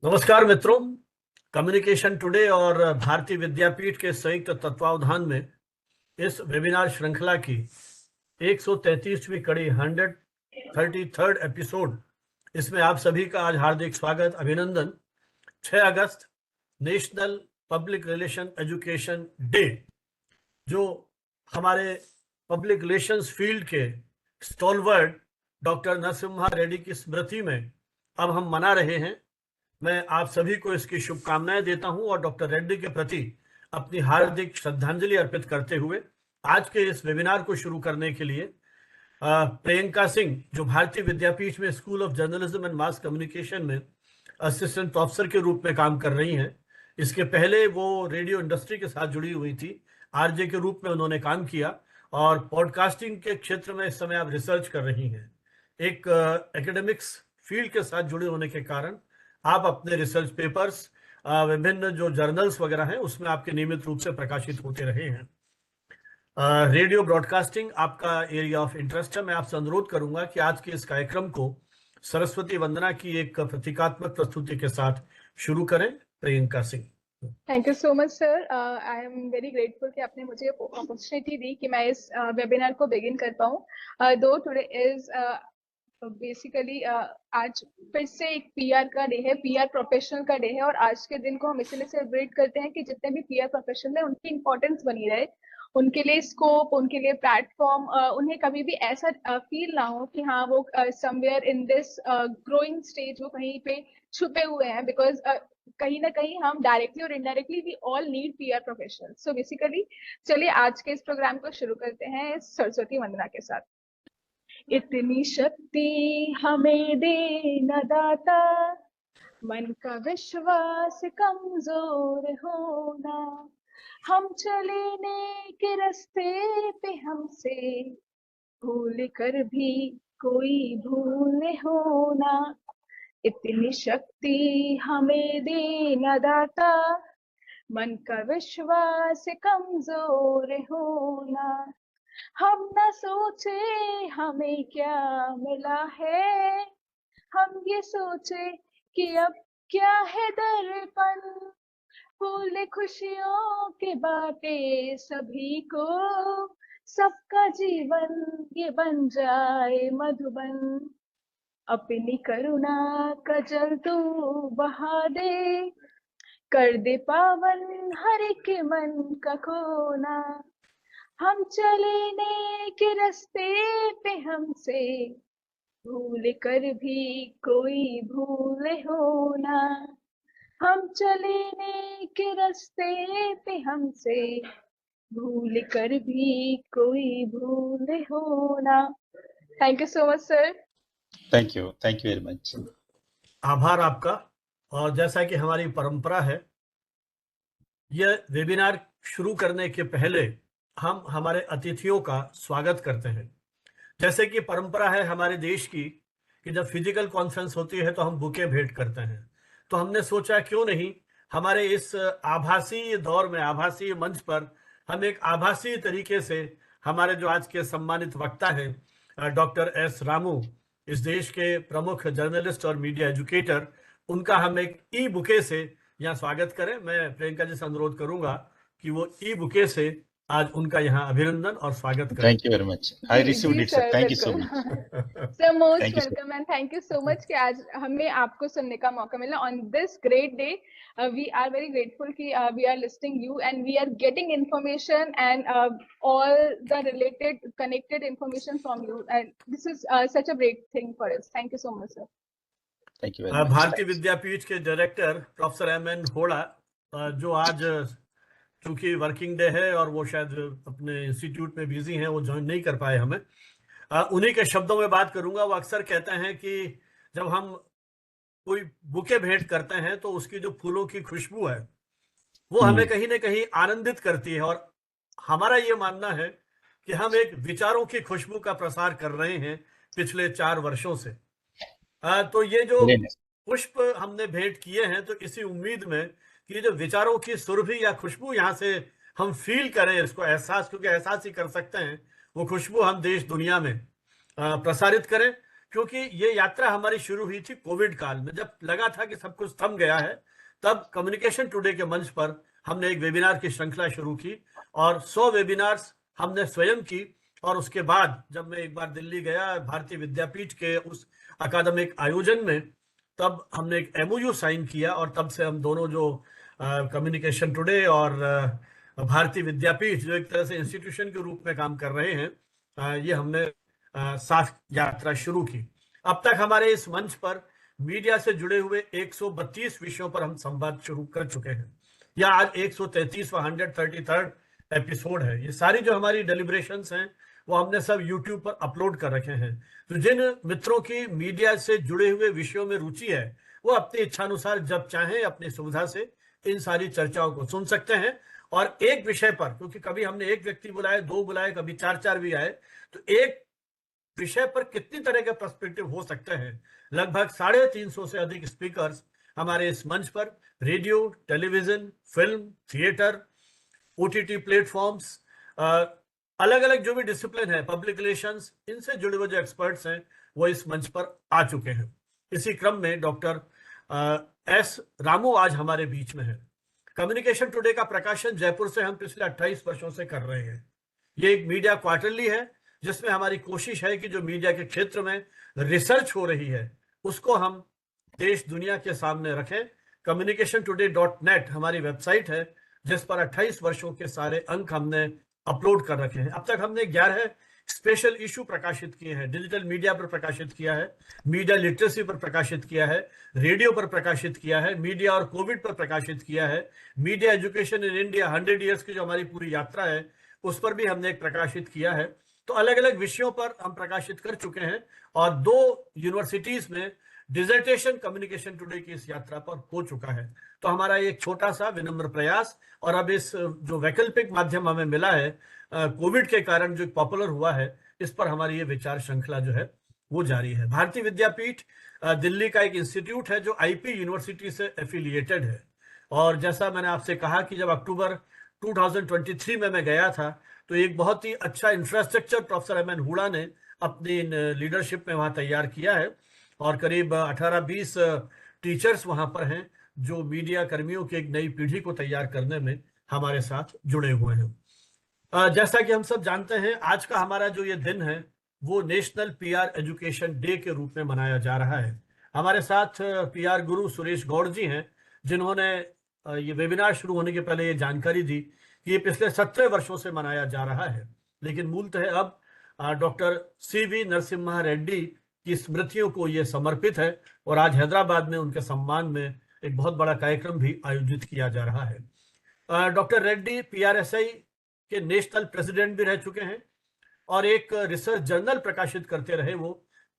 नमस्कार मित्रों। Communication today और भारतीय विद्यापीठ के संयुक्त तत्वावधान में इस वेबिनार श्रृंखला की 133वीं कड़ी 133rd एपिसोड, इसमें आप सभी का आज हार्दिक स्वागत, अभिनंदन। 6 अगस्त national public relation education day, जो हमारे पब्लिक रिलेशंस फील्ड के स्टॉलवर्ड डॉक्टर नरसिम्हा रेड्डी की स्मृति में अब हम मना रहे हैं। मैं आप सभी को इसकी शुभकामनाएं देता हूं और डॉक्टर रेड्डी के प्रति अपनी हार्दिक श्रद्धांजलि अर्पित करते हुए आज के इस वेबिनार को शुरू करने के लिए प्रियंका सिंह, जो भारतीय विद्यापीठ में school of journalism and mass communication में असिस्टेंट प्रोफेसर के रूप में काम कर रही हैं। इसके पहले वो रेडियो इंडस्ट्री के साथ जुड़ी हुई थी, आरजे के रूप में उन्होंने काम किया और पॉडकास्टिंग के क्षेत्र में इस समय आप रिसर्च कर रही हैं। एक एकेडमिक्स फील्ड के साथ जुड़े होने के कारण आप अपने रिसर्च पेपर्स विभिन्न जो जर्नल्स वगैरह हैं उसमें आपके नियमित रूप से प्रकाशित होते रहे हैं। रेडियो ब्रॉडकास्टिंग आपका एरिया ऑफ इंटरेस्ट है। मैं आपसे अनुरोध करूंगा कि आज के इस कार्यक्रम को सरस्वती वंदना की एक प्रतीकात्मक प्रस्तुति के साथ शुरू करें। Priyanka Singh. Thank you so much sir. I am very grateful कि आपने मुझे अपॉर्चुनिटी दी कि मैं इस वेबिनार को बिगिन कर पाऊँ। दो टुडे इज बेसिकली आज फिर से एक पीआर का डे है, पीआर प्रोफेशनल का डे है, और आज के दिन को हम इसलिए सेलिब्रेट करते हैं कि जितने भी पीआर प्रोफेशनल है उनकी इंपॉर्टेंस बनी रहे, उनके लिए स्कोप, उनके लिए प्लेटफॉर्म, उन्हें कभी भी ऐसा फील ना हो कि हाँ वो somewhere in this growing stage वो कहीं पे छुपे हुए हैं, बिकॉज कहीं ना कहीं हम डायरेक्टली और indirectly we all need PR professional. So basically चलिए आज के इस प्रोग्राम को शुरू करते हैं सरस्वती वंदना के साथ। इतनी शक्ति हमें दे न दाता, मन का विश्वास कमजोर होना, हम चले नेक रास्ते पे हमसे भूल कर भी कोई भूल होना। इतनी शक्ति हमें दे न दाता, मन का विश्वास कमजोर होना, हम न सोचे हमें क्या मिला है, हम ये सोचे कि अब क्या है दर्पण, फूल खुशियों के बाटे सभी को, सबका जीवन ये बन जाए मधुबन, अपनी करुणा का जल तू बहा दे, कर दे पावन हर एक मन का कोना, हम चले नेक रास्ते पे हमसे भूल कर भी कोई भूल होना, हम चले नेक रास्ते पे हमसे भूल कर भी कोई भूल होना। Thank you so much sir. Thank you very much. आभार आपका। और जैसा कि हमारी परंपरा है, यह वेबिनार शुरू करने के पहले हम हमारे अतिथियों का स्वागत करते हैं। जैसे कि परंपरा है हमारे देश की कि जब फिजिकल कॉन्फ्रेंस होती है तो हम बुके भेंट करते हैं, तो हमने सोचा क्यों नहीं हमारे इस आभासी दौर में, आभासी मंच पर हम एक आभासी तरीके से हमारे जो आज के सम्मानित वक्ता हैं डॉक्टर एस रामू, इस देश के प्रमुख जर्नलिस्ट और मीडिया एजुकेटर, उनका हम एक ई बुके से यहाँ स्वागत करें। मैं प्रियंका जी से अनुरोध करूंगा कि वो ई बुके से आज उनका यहाँ अभिनंदन और स्वागत करें। Thank you very much. I received it sir. Thank you so much sir. Most welcome and thank you so much कि आज हमें आपको सुनने का मौका मिला on this great day. We are very grateful कि we are listing you and we are getting information and all the related connected information from you, and this is such a great thing for us. Thank you so much sir. Thank you very much. भारतीय विद्यापीठ के director professor M.N.. होड़ा, जो आज चूंकि working day है और वो शायद अपने इंस्टीट्यूट में बिजी हैं, वो ज्वाइन नहीं कर पाए हमें, उन्हीं के शब्दों में बात करूंगा। वो अक्सर कहते हैं कि जब हम कोई बुके भेंट करते हैं तो उसकी जो फूलों की खुशबू है वो हमें कहीं ना कहीं आनंदित करती है, और हमारा ये मानना है कि हम एक विचारों की खुशबू का प्रसार कर रहे हैं पिछले 4 वर्षों से। तो ये जो पुष्प हमने भेंट किए हैं, तो इसी उम्मीद में कि जो विचारों की सुरभि या खुशबू यहाँ से हम फील करें, इसको एहसास, क्योंकि एहसास ही कर सकते हैं, वो खुशबू हम देश दुनिया में प्रसारित करें। क्योंकि ये यात्रा हमारी शुरू हुई थी कोविड काल में, जब लगा था कि सब कुछ थम गया है। तब कम्युनिकेशन टुडे के मंच पर हमने एक वेबिनार की श्रृंखला शुरू की और 100 वेबिनार्स हमने स्वयं की। और उसके बाद जब मैं एक बार दिल्ली गया भारतीय विद्यापीठ के उस अकादमिक आयोजन में, तब हमने एक MOU साइन किया और तब से हम दोनों जो कम्युनिकेशन टुडे और भारतीय विद्यापीठ जो एक तरह से इंस्टीट्यूशन के रूप में काम कर रहे हैं, ये हमने साथ यात्रा शुरू की। अब तक हमारे इस मंच पर मीडिया से जुड़े हुए 132 विषयों पर हम संवाद शुरू कर चुके हैं। यह आज 133वां 133rd एपिसोड है। ये सारी जो हमारी डेलिब्रेशंस हैं वो हमने सब यूट्यूब पर अपलोड कर रखे हैं। तो जिन मित्रों की मीडिया से जुड़े हुए विषयों में रुचि है वो अपनी इच्छानुसार जब चाहें अपनी सुविधा से इन सारी चर्चाओं को सुन सकते हैं। और एक विषय पर, क्योंकि कभी हमने एक व्यक्ति बुलाए, 2 बुलाए, कभी 4 भी आए, तो एक विषय पर कितनी तरह के पर्सपेक्टिव हो सकते हैं। लगभग 350 से अधिक स्पीकर्स हमारे इस मंच पर radio, television, film, theatre, OTT platforms, अलग अलग जो भी डिसिप्लिन है, पब्लिक रिलेशंस, इनसे जुड़े हुए जो एक्सपर्ट्स हैं वो इस मंच पर आ चुके हैं। इसी क्रम में डॉक्टर S रामू आज हमारे बीच में है। कम्युनिकेशन टुडे का प्रकाशन जयपुर से हम पिछले 28 वर्षों से कर रहे हैं। ये एक मीडिया क्वार्टरली है जिसमें हमारी कोशिश है कि जो मीडिया के क्षेत्र में रिसर्च हो रही है उसको हम देश दुनिया के सामने रखें। communicationtoday.net हमारी वेबसाइट है जिस पर 28 वर्षों के सारे अंक हमने अपलोड कर रखे हैं। अब तक हमने 11 स्पेशल इशू प्रकाशित किए हैं। डिजिटल मीडिया पर प्रकाशित किया है, मीडिया लिटरेसी पर प्रकाशित किया है, रेडियो पर प्रकाशित किया है, मीडिया और कोविड पर प्रकाशित किया है, media education in India 100 years की जो हमारी पूरी यात्रा है उस पर भी हमने एक प्रकाशित किया है। तो अलग अलग विषयों पर हम प्रकाशित कर चुके हैं और 2 यूनिवर्सिटीज में डिसर्टेशन कम्युनिकेशन टुडे की इस यात्रा पर हो चुका है। तो हमारा एक छोटा सा विनम्र प्रयास, और अब इस जो वैकल्पिक माध्यम हमें मिला है कोविड के कारण जो पॉपुलर हुआ है, इस पर हमारी ये विचार श्रृंखला जो है वो जारी है। भारतीय विद्यापीठ दिल्ली का एक इंस्टीट्यूट है जो IP यूनिवर्सिटी से एफिलिएटेड है। और जैसा मैंने आपसे कहा कि जब अक्टूबर 2023 में मैं गया था तो एक बहुत ही अच्छा इंफ्रास्ट्रक्चर प्रोफेसर MN हुडा ने अपनी लीडरशिप में वहां तैयार किया है और करीब 18-20 टीचर्स वहां पर हैं जो मीडिया कर्मियों की एक नई पीढ़ी को तैयार करने में हमारे साथ जुड़े हुए हैं। जैसा कि हम सब जानते हैं, आज का हमारा जो ये दिन है वो नेशनल PR एजुकेशन डे के रूप में मनाया जा रहा है। हमारे साथ PR गुरु सुरेश गौड़ जी हैं जिन्होंने ये वेबिनार शुरू होने के पहले ये जानकारी दी कि ये पिछले 17 वर्षों से मनाया जा रहा है, लेकिन मूलतः अब डॉक्टर CV नरसिम्हा रेड्डी की स्मृतियों को ये समर्पित है और आज हैदराबाद में उनके सम्मान में एक बहुत बड़ा कार्यक्रम भी आयोजित किया जा रहा है। डॉक्टर रेड्डी PRSI के नेशनल प्रेसिडेंट भी रह चुके हैं और एक रिसर्च जर्नल प्रकाशित करते रहे वो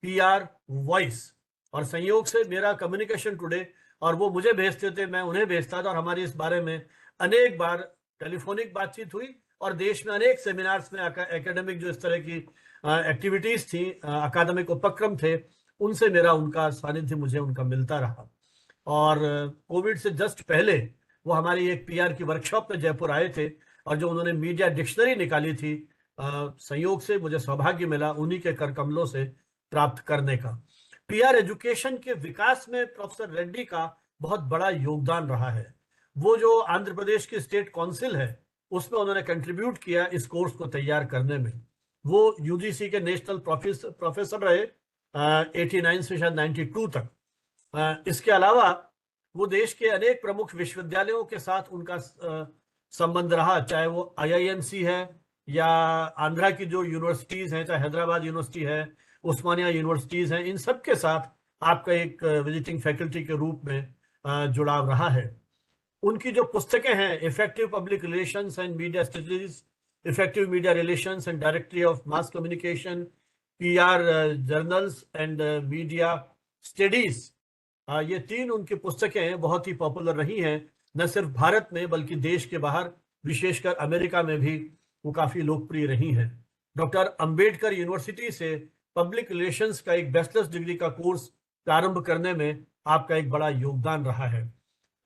PR वॉइस, और संयोग से मेरा कम्युनिकेशन टुडे और वो मुझे भेजते थे, मैं उन्हें भेजता था और हमारी इस बारे में अनेक बार टेलीफोनिक बातचीत हुई और देश में अनेक सेमिनार्स में एकेडमिक जो इस तरह की एक्टिविटीज थी, अकादमिक उपक्रम थे, उनसे मेरा उनका सानिध्य मुझे उनका मिलता रहा। और कोविड से जस्ट पहले वो हमारी एक PR की वर्कशॉप में जयपुर आए थे और जो उन्होंने मीडिया डिक्शनरी निकाली थी, संयोग से मुझे सौभाग्य मिला उन्हीं के कर कमलों से प्राप्त करने का। PR एजुकेशन के विकास में प्रोफेसर रेड्डी का बहुत बड़ा योगदान रहा है। वो जो आंध्र प्रदेश की स्टेट काउंसिल है उसमें उन्होंने कंट्रीब्यूट किया इस कोर्स को तैयार करने में। वो UGC के नेशनल प्रोफेसर रहे 89 से शायद 92 तक। इसके अलावा वो देश के अनेक प्रमुख विश्वविद्यालयों के साथ उनका संबंध रहा, चाहे वो IIMC है या आंध्रा की जो यूनिवर्सिटीज हैं, चाहे हैदराबाद यूनिवर्सिटी है, उस्मानिया यूनिवर्सिटीज हैं, इन सब के साथ आपका एक विजिटिंग फैकल्टी के रूप में जुड़ाव रहा है। उनकी जो पुस्तकें हैं, effective public relations and media studies, effective media relations and directory of mass communication, PR journals and media studies, ये 3 उनकी पुस्तकें बहुत ही पॉपुलर रही हैं, न सिर्फ भारत में बल्कि देश के बाहर, विशेषकर अमेरिका में भी वो काफी लोकप्रिय रही हैं। डॉक्टर अंबेडकर यूनिवर्सिटी से पब्लिक रिलेशंस का एक बैचलर्स डिग्री का कोर्स प्रारंभ करने में आपका एक बड़ा योगदान रहा है।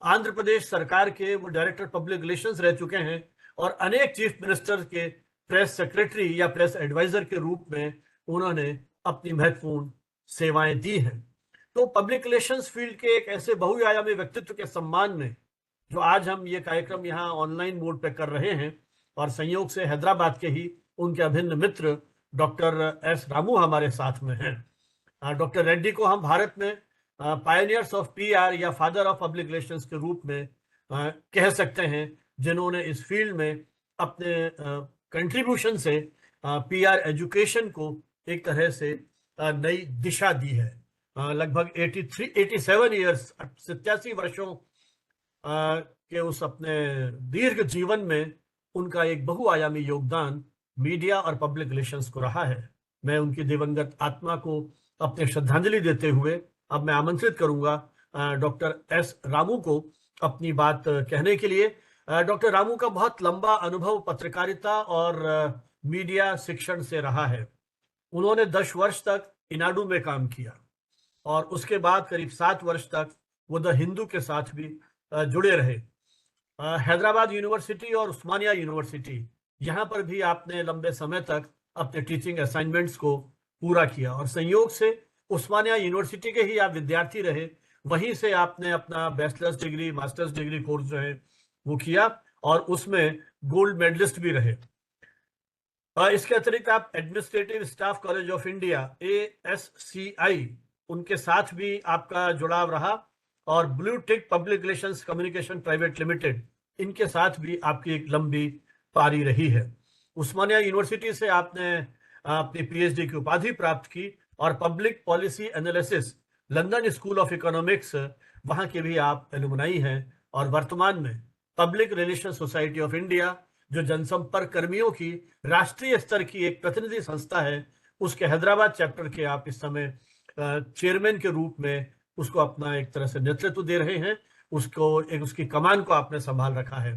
आंध्र प्रदेश सरकार के वो डायरेक्टर पब्लिक रिलेशंस रह चुके हैं और अनेक चीफ मिनिस्टर के प्रेस सेक्रेटरी या प्रेस एडवाइजर के रूप में उन्होंने अपनी महत्वपूर्ण सेवाएं दी हैं। तो पब्लिक रिलेशंस फील्ड के एक ऐसे बहुआयामी व्यक्तित्व के सम्मान में जो आज हम ये कार्यक्रम यहाँ ऑनलाइन मोड पे कर रहे हैं, और संयोग से हैदराबाद के ही उनके अभिन्न मित्र डॉक्टर एस रामू हमारे साथ में हैं। डॉक्टर रेड्डी को हम भारत में पायनियर्स ऑफ पीआर या फादर ऑफ पब्लिक रिलेशंस के रूप में कह सकते हैं, जिन्होंने इस फील्ड में अपने कंट्रीब्यूशन से पीआर एजुकेशन को एक तरह से नई दिशा दी है। लगभग 87 ईयर्स 87 वर्षों के उस अपने दीर्घ जीवन में उनका एक बहुआयामी योगदान मीडिया और पब्लिक रिलेशंस को रहा है। मैं उनकी दिवंगत आत्मा को अपने श्रद्धांजलि देते हुए अब मैं आमंत्रित करूंगा डॉक्टर एस रामू को अपनी बात कहने के लिए। डॉक्टर रामू का बहुत लंबा अनुभव पत्रकारिता और मीडिया शिक्षण से रहा है। उन्होंने 10 वर्ष तक इनाडू में काम किया और उसके बाद करीब 7 वर्ष तक वो द हिंदू के साथ भी जुड़े रहे। हैदराबाद यूनिवर्सिटी और उस्मानिया यूनिवर्सिटी, यहाँ पर भी आपने लंबे समय तक अपने टीचिंग असाइनमेंट्स को पूरा किया और संयोग से उस्मानिया यूनिवर्सिटी के ही आप विद्यार्थी रहे। वहीं से आपने अपना bachelors degree, masters degree course जो है वो किया और उसमें गोल्ड मेडलिस्ट भी रहे। इसके अतिरिक्त आप administrative staff college of India ASCI, उनके साथ भी आपका जुड़ाव रहा और blue tick public relations communication private limited, इनके साथ भी आपकी एक लंबी पारी रही है। उस्मानिया यूनिवर्सिटी से आपने अपनी PhD की उपाधि प्राप्त की और public policy analysis London school of economics, वहां के भी आप एलुमनाई हैं और वर्तमान में public relation society of India, जो जनसंपर्क कर्मियों की राष्ट्रीय स्तर की एक प्रतिनिधि संस्था है, उसके हैदराबाद चैप्टर के आप इस समय चेयरमैन के रूप में उसको अपना एक तरह से नेतृत्व दे रहे हैं। उसकी कमान को आपने संभाल रखा है।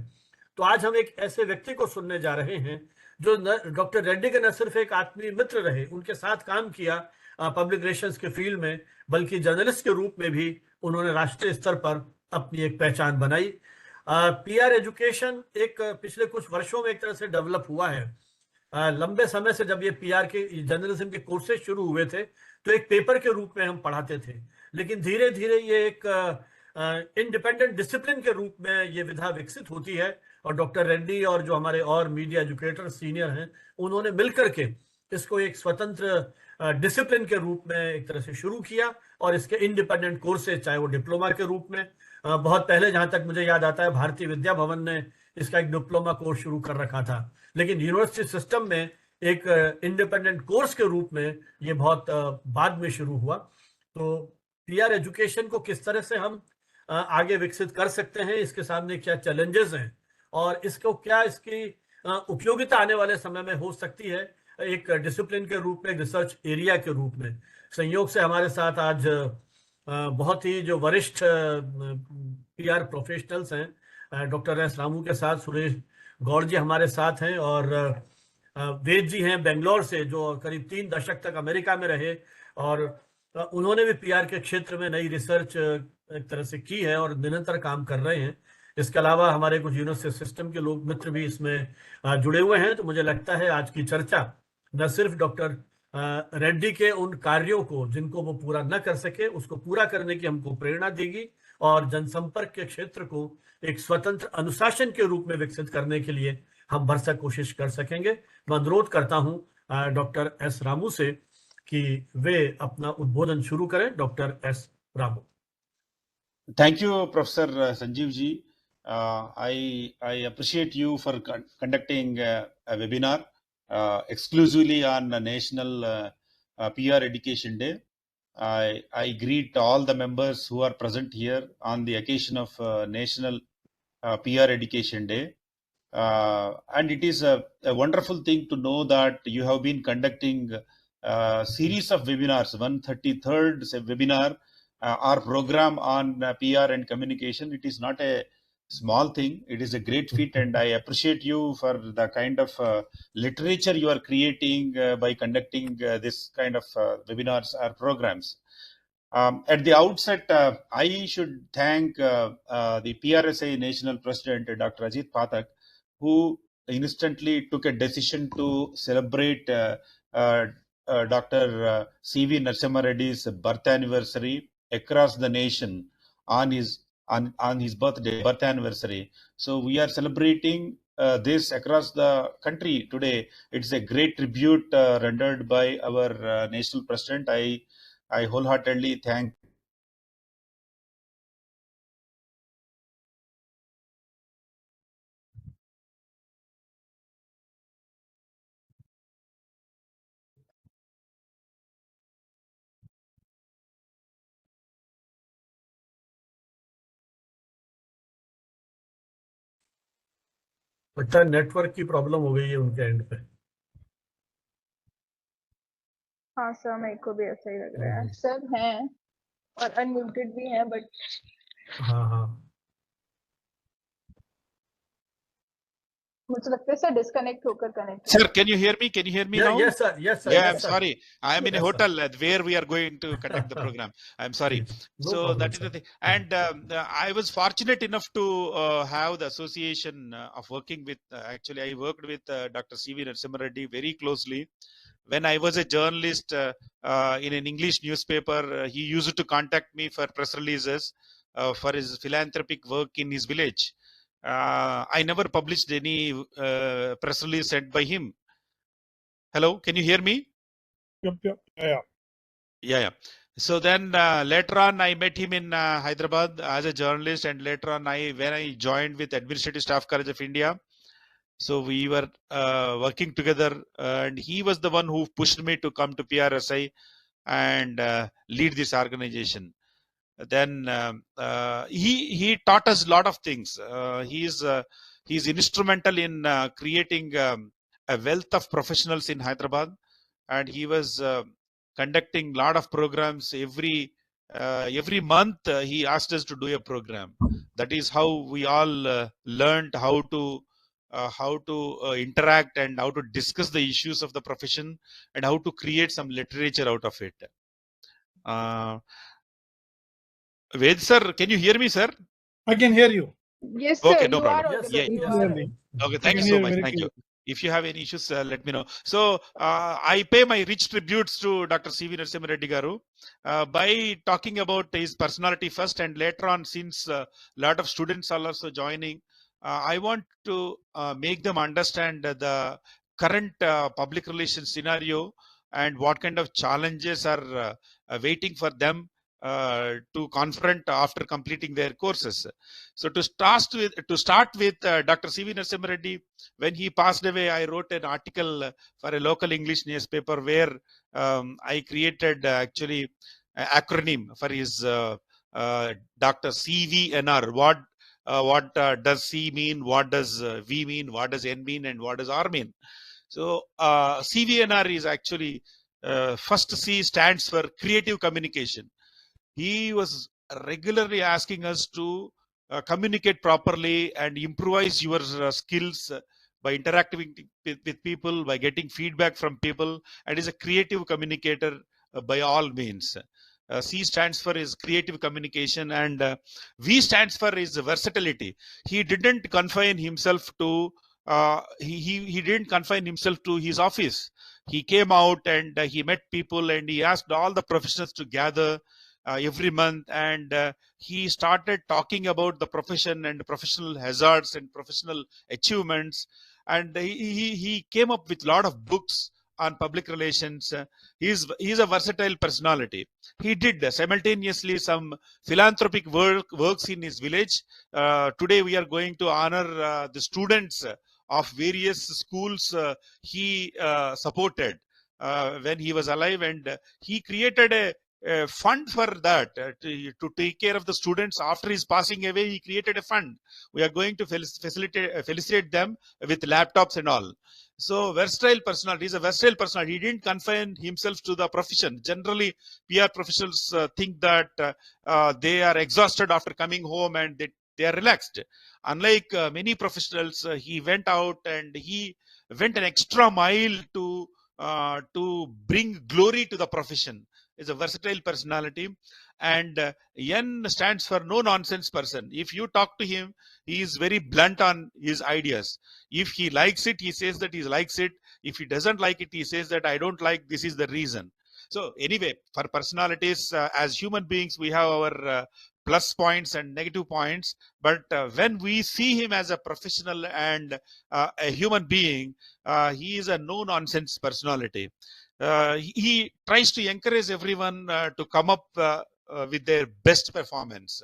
तो आज हम एक ऐसे व्यक्ति को सुनने जा रहे हैं जो डॉक्टर रेड्डी के न सिर्फ एक आत्मीय मित्र रहे, उनके साथ काम किया पब्लिक रिलेशंस के फील्ड में, बल्कि जर्नलिस्ट के रूप में भी उन्होंने राष्ट्रीय स्तर पर अपनी एक पहचान बनाई। पीआर एजुकेशन एक पिछले कुछ वर्षों में एक तरह से डेवलप हुआ है। लंबे समय से जब ये पीआर के जर्नलिज्म के कोर्सेज शुरू हुए थे तो एक पेपर के रूप में हम पढ़ाते थे, लेकिन धीरे धीरे ये एक इंडिपेंडेंट डिसिप्लिन के रूप में ये विधा विकसित होती है और डॉक्टर रेड्डी और जो हमारे और मीडिया एजुकेटर सीनियर हैं, उन्होंने मिलकर के इसको एक स्वतंत्र डिसिप्लिन के रूप में एक तरह से शुरू किया और इसके इंडिपेंडेंट कोर्सेज, चाहे वो डिप्लोमा के रूप में, बहुत पहले जहां तक मुझे याद आता है भारतीय विद्या भवन ने इसका एक डिप्लोमा कोर्स शुरू कर रखा था, लेकिन यूनिवर्सिटी सिस्टम में एक इंडिपेंडेंट कोर्स के रूप में ये बहुत बाद में शुरू हुआ। तो पीआर एजुकेशन को किस तरह से हम आगे विकसित कर सकते हैं, इसके सामने क्या चैलेंजेस हैं और इसको क्या इसकी उपयोगिता आने वाले समय में हो सकती है एक डिसिप्लिन के रूप में, रिसर्च एरिया के रूप में। संयोग से हमारे साथ आज बहुत ही जो वरिष्ठ पीआर प्रोफेशनल्स हैं, डॉक्टर एस रामू के साथ सुरेश गौड़ जी हमारे साथ हैं और वेद जी हैं बेंगलोर से, जो करीब 3 दशक तक अमेरिका में रहे और उन्होंने भी पीआर के क्षेत्र में नई रिसर्च एक तरह से की है और निरंतर काम कर रहे हैं। इसके अलावा हमारे कुछ यूनिवर्सिटी सिस्टम के लोग मित्र भी इसमें जुड़े हुए हैं। तो मुझे लगता है आज की चर्चा न सिर्फ डॉक्टर रेड्डी के उन कार्यों को जिनको वो पूरा न कर सके, उसको पूरा करने की हमको प्रेरणा देगी और जनसंपर्क के क्षेत्र को एक स्वतंत्र अनुशासन के रूप में विकसित करने के लिए हम भरसक कोशिश कर सकेंगे। मैं अनुरोध करता हूं डॉक्टर एस रामू से कि वे अपना उद्बोधन शुरू करें। Doctor S Ramu. Thank you, Professor Sanjeev ji. I appreciate you for conducting a webinar exclusively on National PR Education Day. I greet all the members who are present here on the occasion of National PR Education Day. And it is a wonderful thing to know that you have been conducting a series of webinars, 133rd webinar, our program on PR and communication. It is not a small thing. It is a great feat, and I appreciate you for the kind of literature you are creating by conducting this kind of webinars or programs. At the outset, I should thank the PRSA National President, Dr. Ajit Pathak, who instantly took a decision to celebrate Dr. C.V. Narasimha Reddy's birth anniversary across the nation on his birth anniversary. So we are celebrating this across the country today. It's a great tribute rendered by our national president. I wholeheartedly thank. अच्छा, network की problem हो गई है उनके and पे। हाँ sir, मेरे को भी ऐसा ही लग रहा है। सब हैं और अनम्यूटेड भी हैं, बट हाँ हाँ मुझे लगता है सर डिस्कनेक्ट होकर connect. Sir, can you hear me? Can you hear me now? Yes sir, yes sir. Yeah, I'm sorry. I am in a Yes, sir. hotel where we are going to conduct the program. I'm sorry. No So problem, that is sir. the thing. And I was fortunate enough to have the association of working with, actually I worked with Dr. C.V. Narasimha Reddy very closely. When I was a journalist in an English newspaper, he used to contact me for press releases for his philanthropic work in his village. I never published any press release sent by him. Hello, can you hear me? Yep. Yeah. Yeah. So then later on, I met him in Hyderabad as a journalist, and later on, when I joined with Administrative Staff College of India, so we were working together, and he was the one who pushed me to come to PRSI and lead this organization. Then he taught us a lot of things. He's instrumental in creating a wealth of professionals in Hyderabad, and he was conducting a lot of programs every month. He asked us to do a program. That is how we all learned how to interact and how to discuss the issues of the profession and how to create some literature out of it. Ved sir, can you hear me, sir? I can hear you. Yes sir, Okay, no you problem. are Yes, audible. Yeah, yes, You are clearly. audible. Okay, I thank you can so hear much. very Thank you. clearly. If you have any issues, let me know. So I pay my rich tributes to Dr. C.V. Narasimha Reddy Garu by talking about his personality first, and later on, since a lot of students are also joining, I want to make them understand the current public relations scenario and what kind of challenges are waiting for them to confront after completing their courses. So to start with Dr. C.V. Narasimha Reddy, when he passed away, I wrote an article for a local English newspaper where I created actually an acronym for his Dr. CVNR. What does C mean? What does V mean? What does N mean? And what does R mean? So CVNR is actually first C stands for creative communication. He was regularly asking us to communicate properly and improvise your skills by interacting with people, by getting feedback from people, and is a creative communicator by all means. C stands for his creative communication, and V stands for his versatility. He didn't confine himself to he didn't confine himself to his office. He came out and he met people, and he asked all the professionals to gather every month, and he started talking about the profession and professional hazards and professional achievements, and he came up with a lot of books on public relations. He's a versatile personality. He did simultaneously some philanthropic works in his village. Today we are going to honor the students of various schools he supported when he was alive, and he created a fund for that to take care of the students after his passing away. He created a fund. We are going to felicitate them with laptops and all. So versatile personality. He's a versatile personality. He didn't confine himself to the profession. Generally, PR professionals think that they are exhausted after coming home and they are relaxed. Unlike many professionals, he went out and he went an extra mile to bring glory to the profession. is a versatile personality, and N stands for no nonsense person. If you talk to him, he is very blunt on his ideas. If he likes it, he says that he likes it. If he doesn't like it, he says that I don't like, this is the reason. So anyway, for personalities, as human beings, we have our plus points and negative points, but when we see him as a professional and a human being, he is a no nonsense personality. He tries to encourage everyone to come up with their best performance.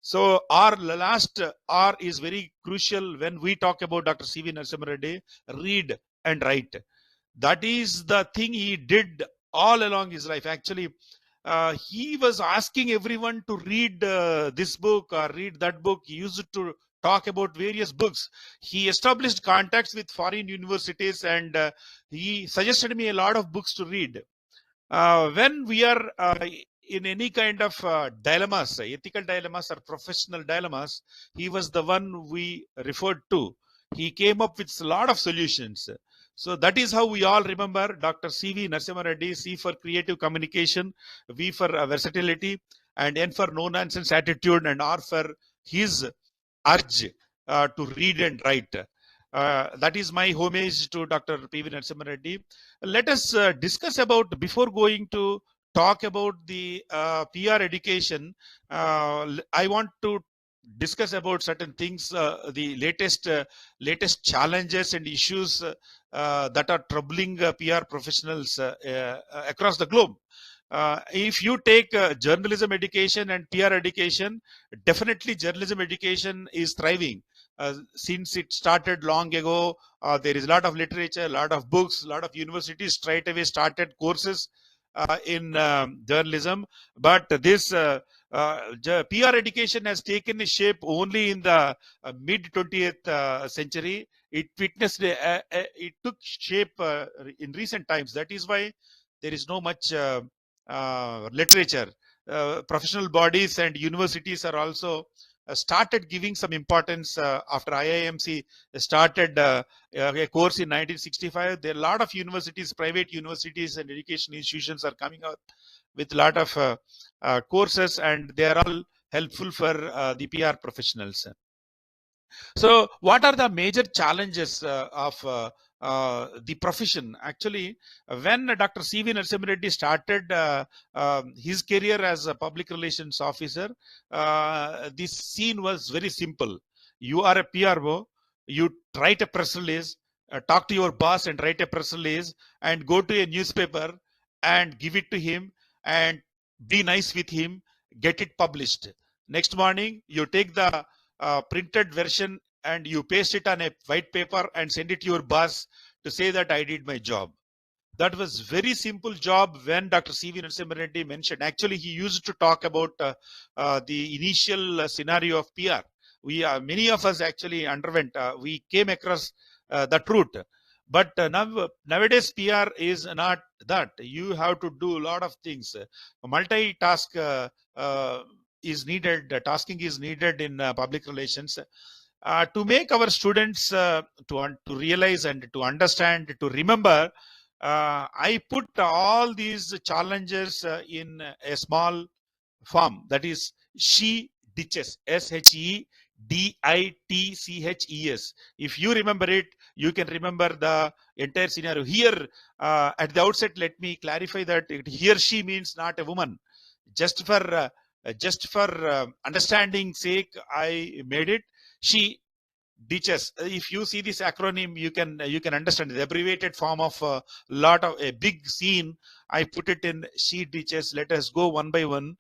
So our last R is very crucial when we talk about Dr. C.V. Narasimha Reddy: read and write. That is the thing he did all along his life. Actually, he was asking everyone to read this book or read that book. He used to talk about various books. He established contacts with foreign universities, and he suggested me a lot of books to read. When we are in any kind of dilemmas, ethical dilemmas or professional dilemmas, he was the one we referred to. He came up with a lot of solutions. So that is how we all remember Dr. C.V. Narasimha Reddy: C for creative communication, V for versatility, and N for no nonsense attitude, and R for his urge to read and write. That is my homage to Dr. P.V. Narasimha Reddy. Let us discuss about, before going to talk about the PR education, I want to discuss about certain things, the latest challenges and issues that are troubling PR professionals across the globe. If you take journalism education and PR education, definitely journalism education is thriving. Since it started long ago, there is a lot of literature, a lot of books, a lot of universities straight away started courses in journalism. But this PR education has taken a shape only in the mid 20th century. It witnessed, it took shape in recent times. That is why there is no much literature. Professional bodies and universities are also started giving some importance after IIMC started a course in 1965. There are a lot of universities, private universities and education institutions are coming out with a lot of courses, and they are all helpful for the PR professionals. So what are the major challenges of the profession? Actually, when Dr. C.V. Narasimha Reddy started his career as a public relations officer, this scene was very simple. You are a PRO, you write a press release, talk to your boss and write a press release, and go to a newspaper and give it to him and be nice with him, get it published. Next morning, you take the printed version and you paste it on a white paper and send it to your boss to say that I did my job. That was very simple job when Dr. C.V. Narasimha Reddy mentioned. Actually, he used to talk about the initial scenario of PR. Many of us actually underwent, we came across that route. But nowadays, PR is not that. You have to do a lot of things. Multitask is needed, tasking is needed in public relations. To make our students to realize and to understand, to remember, I put all these challenges in a small form, that is she ditches, SHEDITCHES. If you remember it, you can remember the entire scenario. Here at the outset, let me clarify that he or she means not a woman. Just for understanding sake, I made it she ditches. If you see this acronym, you can understand the abbreviated form of a lot of a big scene. I put it in she ditches. Let us go one by one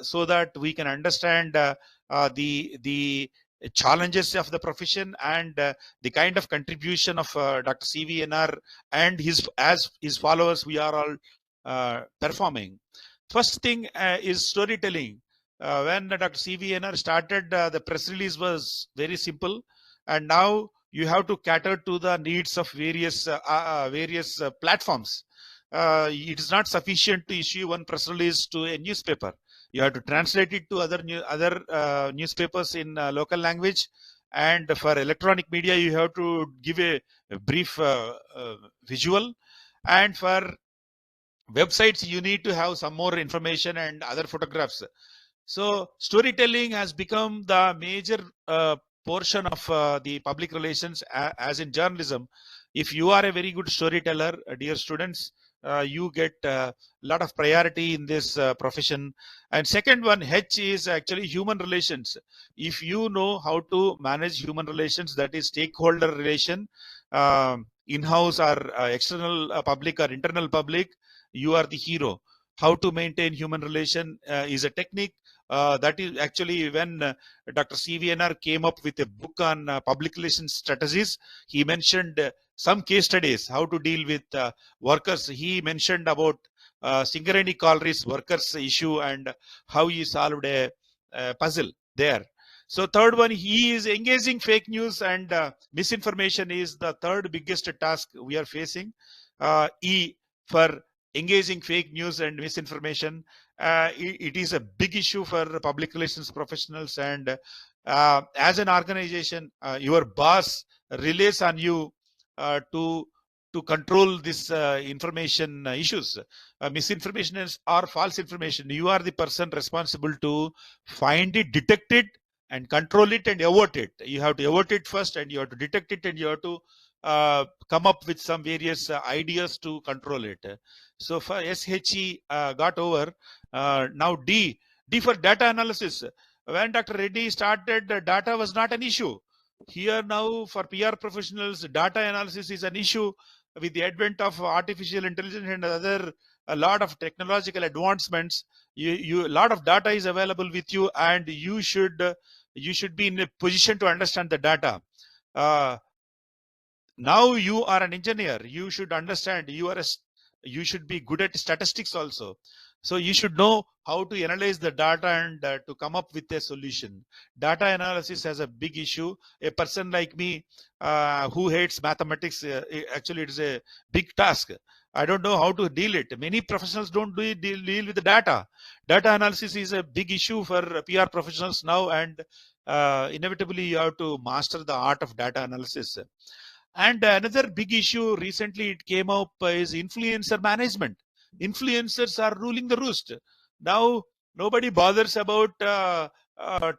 so that we can understand the challenges of the profession and the kind of contribution of Dr. C.V. NR and his followers we are all performing. First thing is storytelling. When Dr. C.V. NR started, the press release was very simple, and now you have to cater to the needs of various platforms. It is not sufficient to issue one press release to a newspaper. You have to translate it to other newspapers in local language, and for electronic media, you have to give a brief visual, and for websites, you need to have some more information and other photographs. So storytelling has become the major portion of the public relations, as in journalism. If you are a very good storyteller, dear students, you get a lot of priority in this profession. And second one, H, is actually human relations. If you know how to manage human relations, that is stakeholder relation, in-house or external public or internal public, you are the hero. How to maintain human relation is a technique. That is actually when Dr. CVNR came up with a book on public relations strategies. He mentioned some case studies, how to deal with workers. He mentioned about Singareni Colliery's workers issue and how he solved a puzzle there. So third one, he is engaging fake news and misinformation is the third biggest task we are facing. E for engaging fake news and misinformation. It is a big issue for public relations professionals, and as an organization, your boss relies on you to control this information issues, misinformation or false information. You are the person responsible to find it, detect it, and control it and avert it. You have to avert it first, and you have to detect it, and you have to come up with some various ideas to control it. So for SHE got over. Now D for data analysis. When Dr. Reddy started, data was not an issue. Here now for PR professionals, data analysis is an issue with the advent of artificial intelligence and other a lot of technological advancements. A lot of data is available with you, and you should be in a position to understand the data. Now you are an engineer, you should understand, you should be good at statistics also. So you should know how to analyze the data and to come up with a solution. Data analysis has a big issue. A person like me who hates mathematics, actually it is a big task. I don't know how to deal it. Many professionals don't deal with the data. Data analysis is a big issue for PR professionals now, and inevitably you have to master the art of data analysis. And another big issue recently it came up is influencer management. Influencers are ruling the roost. Now nobody bothers about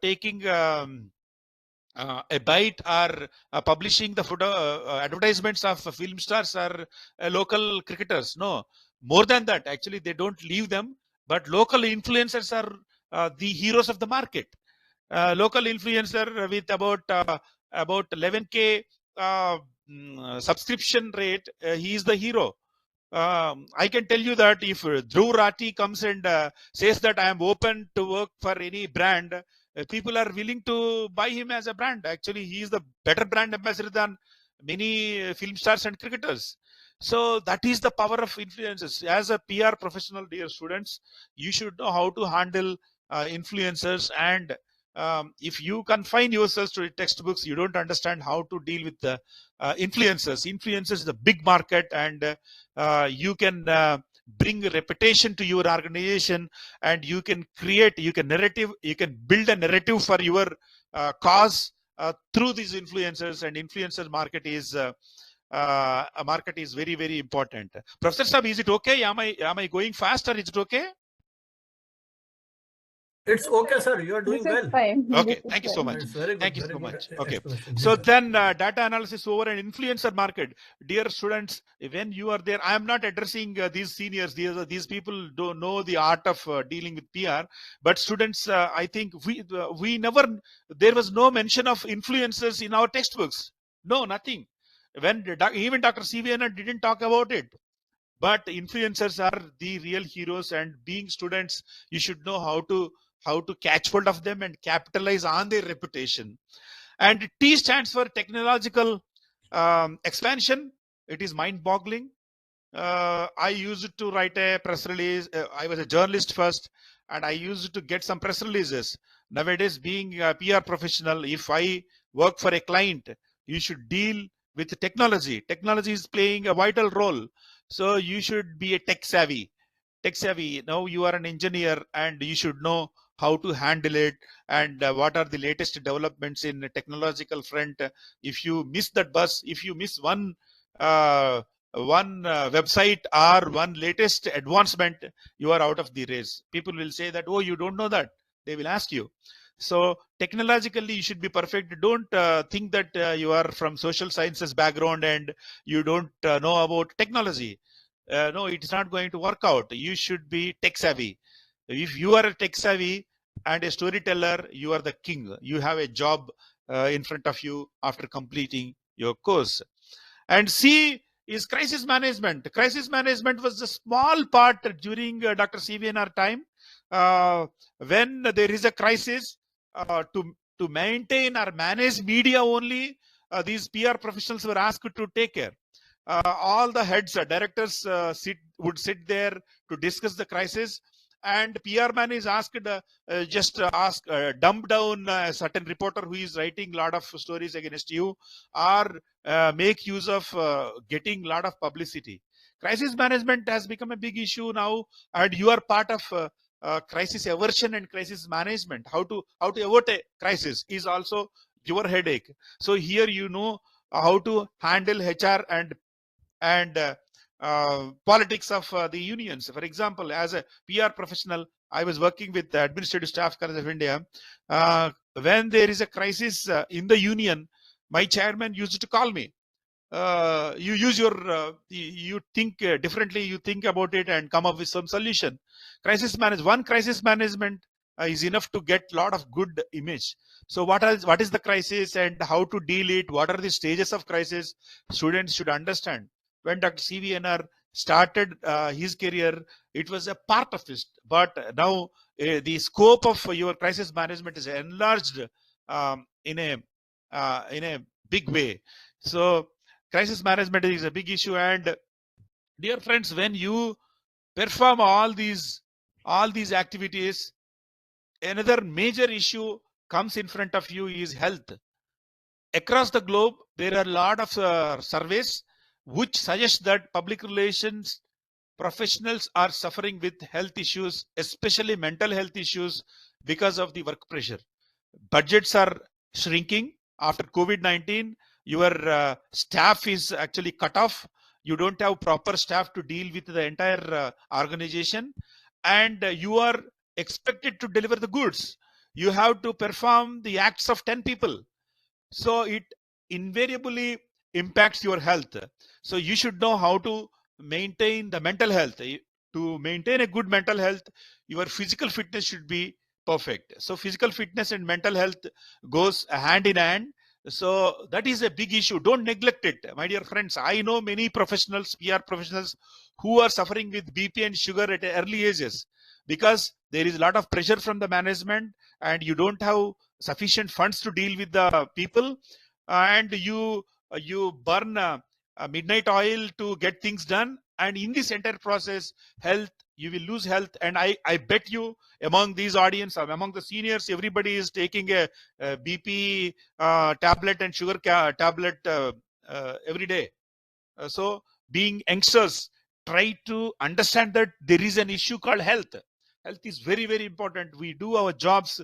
taking a bite or publishing the photo advertisements of film stars or local cricketers. No, more than that, actually they don't leave them, but local influencers are the heroes of the market. Local influencer with about 11K subscription rate, he is the hero. I can tell you that if Dhruv Rathi comes and says that I am open to work for any brand, people are willing to buy him as a brand. Actually, he is the better brand ambassador than many film stars and cricketers. So that is the power of influencers. As a PR professional, dear students, you should know how to handle influencers. And if you confine yourselves to textbooks, you don't understand how to deal with the influencers. Influencers is a big market, and you can bring a reputation to your organization, and you can create, you can build a narrative for your cause through these influencers. And influencers market is a market is very, very important. Professor Sab, is it okay? Am I going fast, or is it okay? It's okay, sir. You are doing This is well. fine. Okay, This is thank you so fine. much. It's very good. Thank you very so good much. Okay. explanation. So Yes, sir. then data analysis over an influencer market. Dear students, when you are there, I am not addressing these seniors. These people don't know the art of dealing with PR. But students, I think we never, there was no mention of influencers in our textbooks. No, nothing. When even Dr. CVNR didn't talk about it. But influencers are the real heroes, and being students, you should know how to catch hold of them and capitalize on their reputation. And T stands for technological expansion. It is mind-boggling. I used to write a press release. I was a journalist first, and I used to get some press releases. Nowadays, being a PR professional, if I work for a client, you should deal with technology. Technology is playing a vital role. So you should be a tech savvy. Now you are an engineer, and you should know how to handle it, and what are the latest developments in the technological front. If you miss that bus, if you miss one website or one latest advancement, you are out of the race. People will say that, oh, you don't know that. They will ask you. So technologically, you should be perfect. Don't think that you are from social sciences background and you don't know about technology. No, it's not going to work out. You should be tech savvy. If you are a tech savvy and a storyteller, you are the king. You have a job in front of you after completing your course. And C is crisis management. Crisis management was a small part during Dr. CVNR time. When there is a crisis, to maintain or manage media only, these PR professionals were asked to take care. All the heads, directors would sit there to discuss the crisis, and PR man is asked dump down a certain reporter who is writing a lot of stories against you, or make use of getting a lot of publicity. Crisis management has become a big issue now, and you are part of crisis aversion and crisis management. How to avoid a crisis is also your headache. So here you know how to handle HR and politics of the unions. For example, as a PR professional, I was working with the Administrative Staff College of India. When there is a crisis in the union, my chairman used to call me. You use your, you think differently, you think about it and come up with some solution. One crisis management is enough to get a lot of good image. So what is the crisis and how to deal it? What are the stages of crisis? Students should understand. When Dr. CVNR started his career, it was a part of it. But now the scope of your crisis management is enlarged in a big way. So crisis management is a big issue. And dear friends, when you perform all these activities, another major issue comes in front of you is health. Across the globe, there are a lot of surveys which suggest that public relations professionals are suffering with health issues, especially mental health issues, because of the work pressure. Budgets are shrinking after COVID-19. Your staff is actually cut off. You don't have proper staff to deal with the entire organization, and you are expected to deliver the goods. You have to perform the acts of 10 people. So it invariably impacts your health. So you should know how to maintain the mental health. To maintain a good mental health, your physical fitness should be perfect. So physical fitness and mental health goes hand in hand. So that is a big issue. Don't neglect it, my dear friends. I know many professionals, PR professionals, who are suffering with BP and sugar at early ages because there is a lot of pressure from the management and you don't have sufficient funds to deal with the people, and you burn midnight oil to get things done, and in this entire process you will lose health. And I bet you among these audience, among the seniors, everybody is taking a BP tablet and sugar tablet every day. So being youngsters, try to understand that there is an issue called health. Health is very, very important. We do our jobs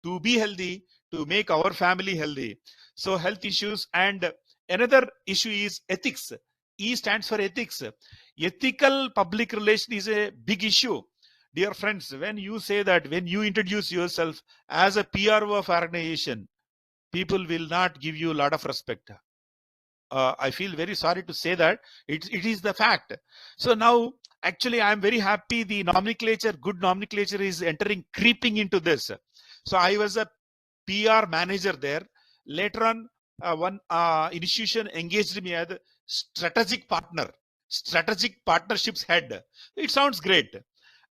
to be healthy, to make our family healthy. So health issues. And another issue is ethics. E stands for ethics. Ethical public relation is a big issue. Dear friends, when you say that, when you introduce yourself as a PRO of organization, people will not give you a lot of respect. I feel very sorry to say that. It is the fact. So now, actually, I am very happy the nomenclature, good nomenclature is creeping into this. So I was a PR manager there. Later on, one institution engaged me as a strategic partnerships head. It sounds great.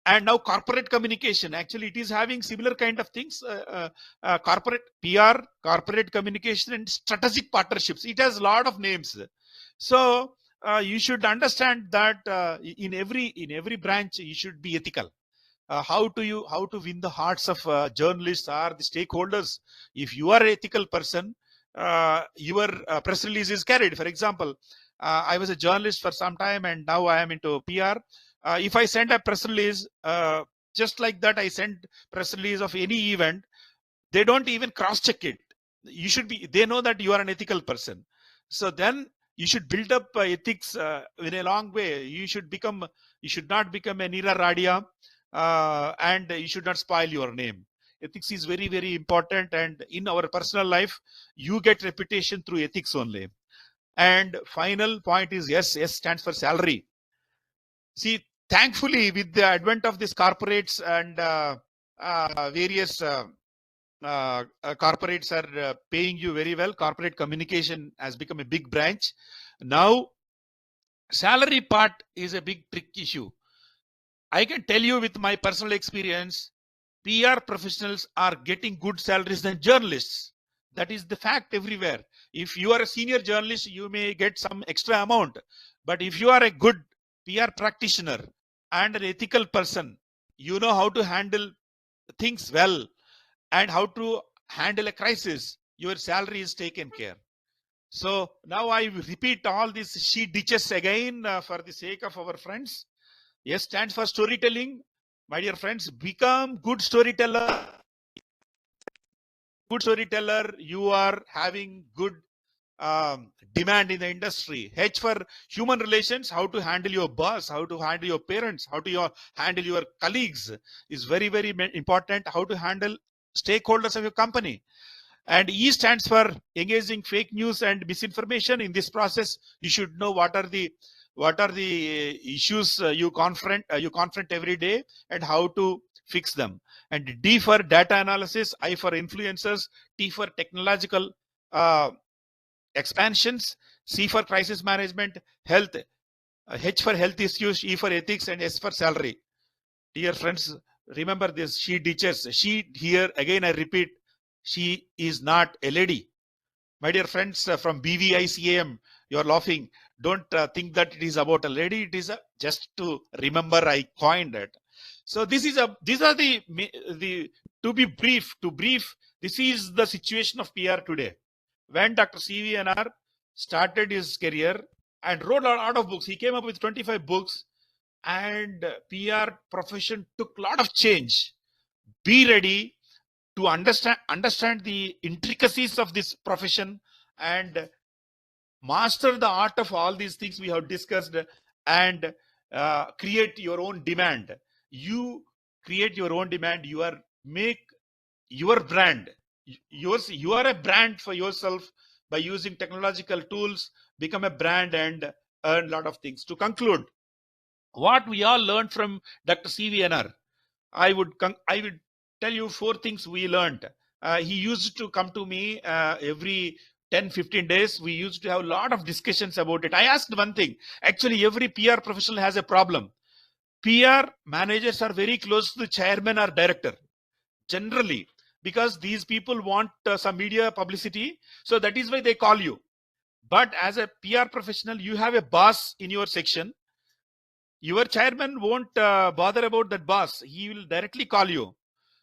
And now corporate communication, actually it is having similar kind of things, corporate PR, corporate communication, and strategic partnerships. It has a lot of names. So you should understand that in every branch you should be ethical. How to win the hearts of journalists or the stakeholders? If you are an ethical person, your press release is carried. For example, I was a journalist for some time and now I am into PR. If I send a press release, just like that, I send press release of any event, they don't even cross-check it. They know that you are an ethical person. So then you should build up ethics in a long way. You should not become a Neera Radia, and you should not spoil your name. Ethics is very, very important, and in our personal life, you get reputation through ethics only. And final point is S. S stands for salary. See, thankfully, with the advent of these corporates and various corporates are paying you very well. Corporate communication has become a big branch. Now, salary part is a big trick issue. I can tell you with my personal experience, PR professionals are getting good salaries than journalists. That is the fact everywhere. If you are a senior journalist, you may get some extra amount. But if you are a good PR practitioner and an ethical person, you know how to handle things well and how to handle a crisis, your salary is taken care. So now I repeat all these she ditches again for the sake of our friends. S stands for storytelling. My dear friends, become good storyteller. Good storyteller, you are having good demand in the industry. H for human relations, how to handle your boss, how to handle your parents, how to handle your colleagues is very, very important. How to handle stakeholders of your company. And E stands for engaging fake news and misinformation. In this process, you should know what are the issues you confront every day and how to fix them. And D for data analysis, I for influencers, T for technological expansions, C for crisis management, health, H for health issues, E for ethics, and S for salary. Dear friends, remember this, she ditches. She here, again I repeat, she is not a lady. My dear friends from BVICAM, you are laughing. Don't think that it is about a lady. It is just to remember I coined it. So these are the to be brief, this is the situation of PR today. When Dr. CVNR started his career and wrote a lot of books, he came up with 25 books, and PR profession took a lot of change. Be ready to understand the intricacies of this profession and master the art of all these things we have discussed, and create your own demand. You create your own demand. Make your brand. You are a brand for yourself by using technological tools. Become a brand and earn a lot of things. To conclude, what we all learned from Dr. CVNR, I would tell you 4 things we learned. He used to come to me every 10-15 days. We used to have a lot of discussions about it. I asked one thing. Actually, every PR professional has a problem. PR managers are very close to the chairman or director, generally, because these people want some media publicity. So that is why they call you. But as a PR professional, you have a boss in your section. Your chairman won't bother about that boss. He will directly call you.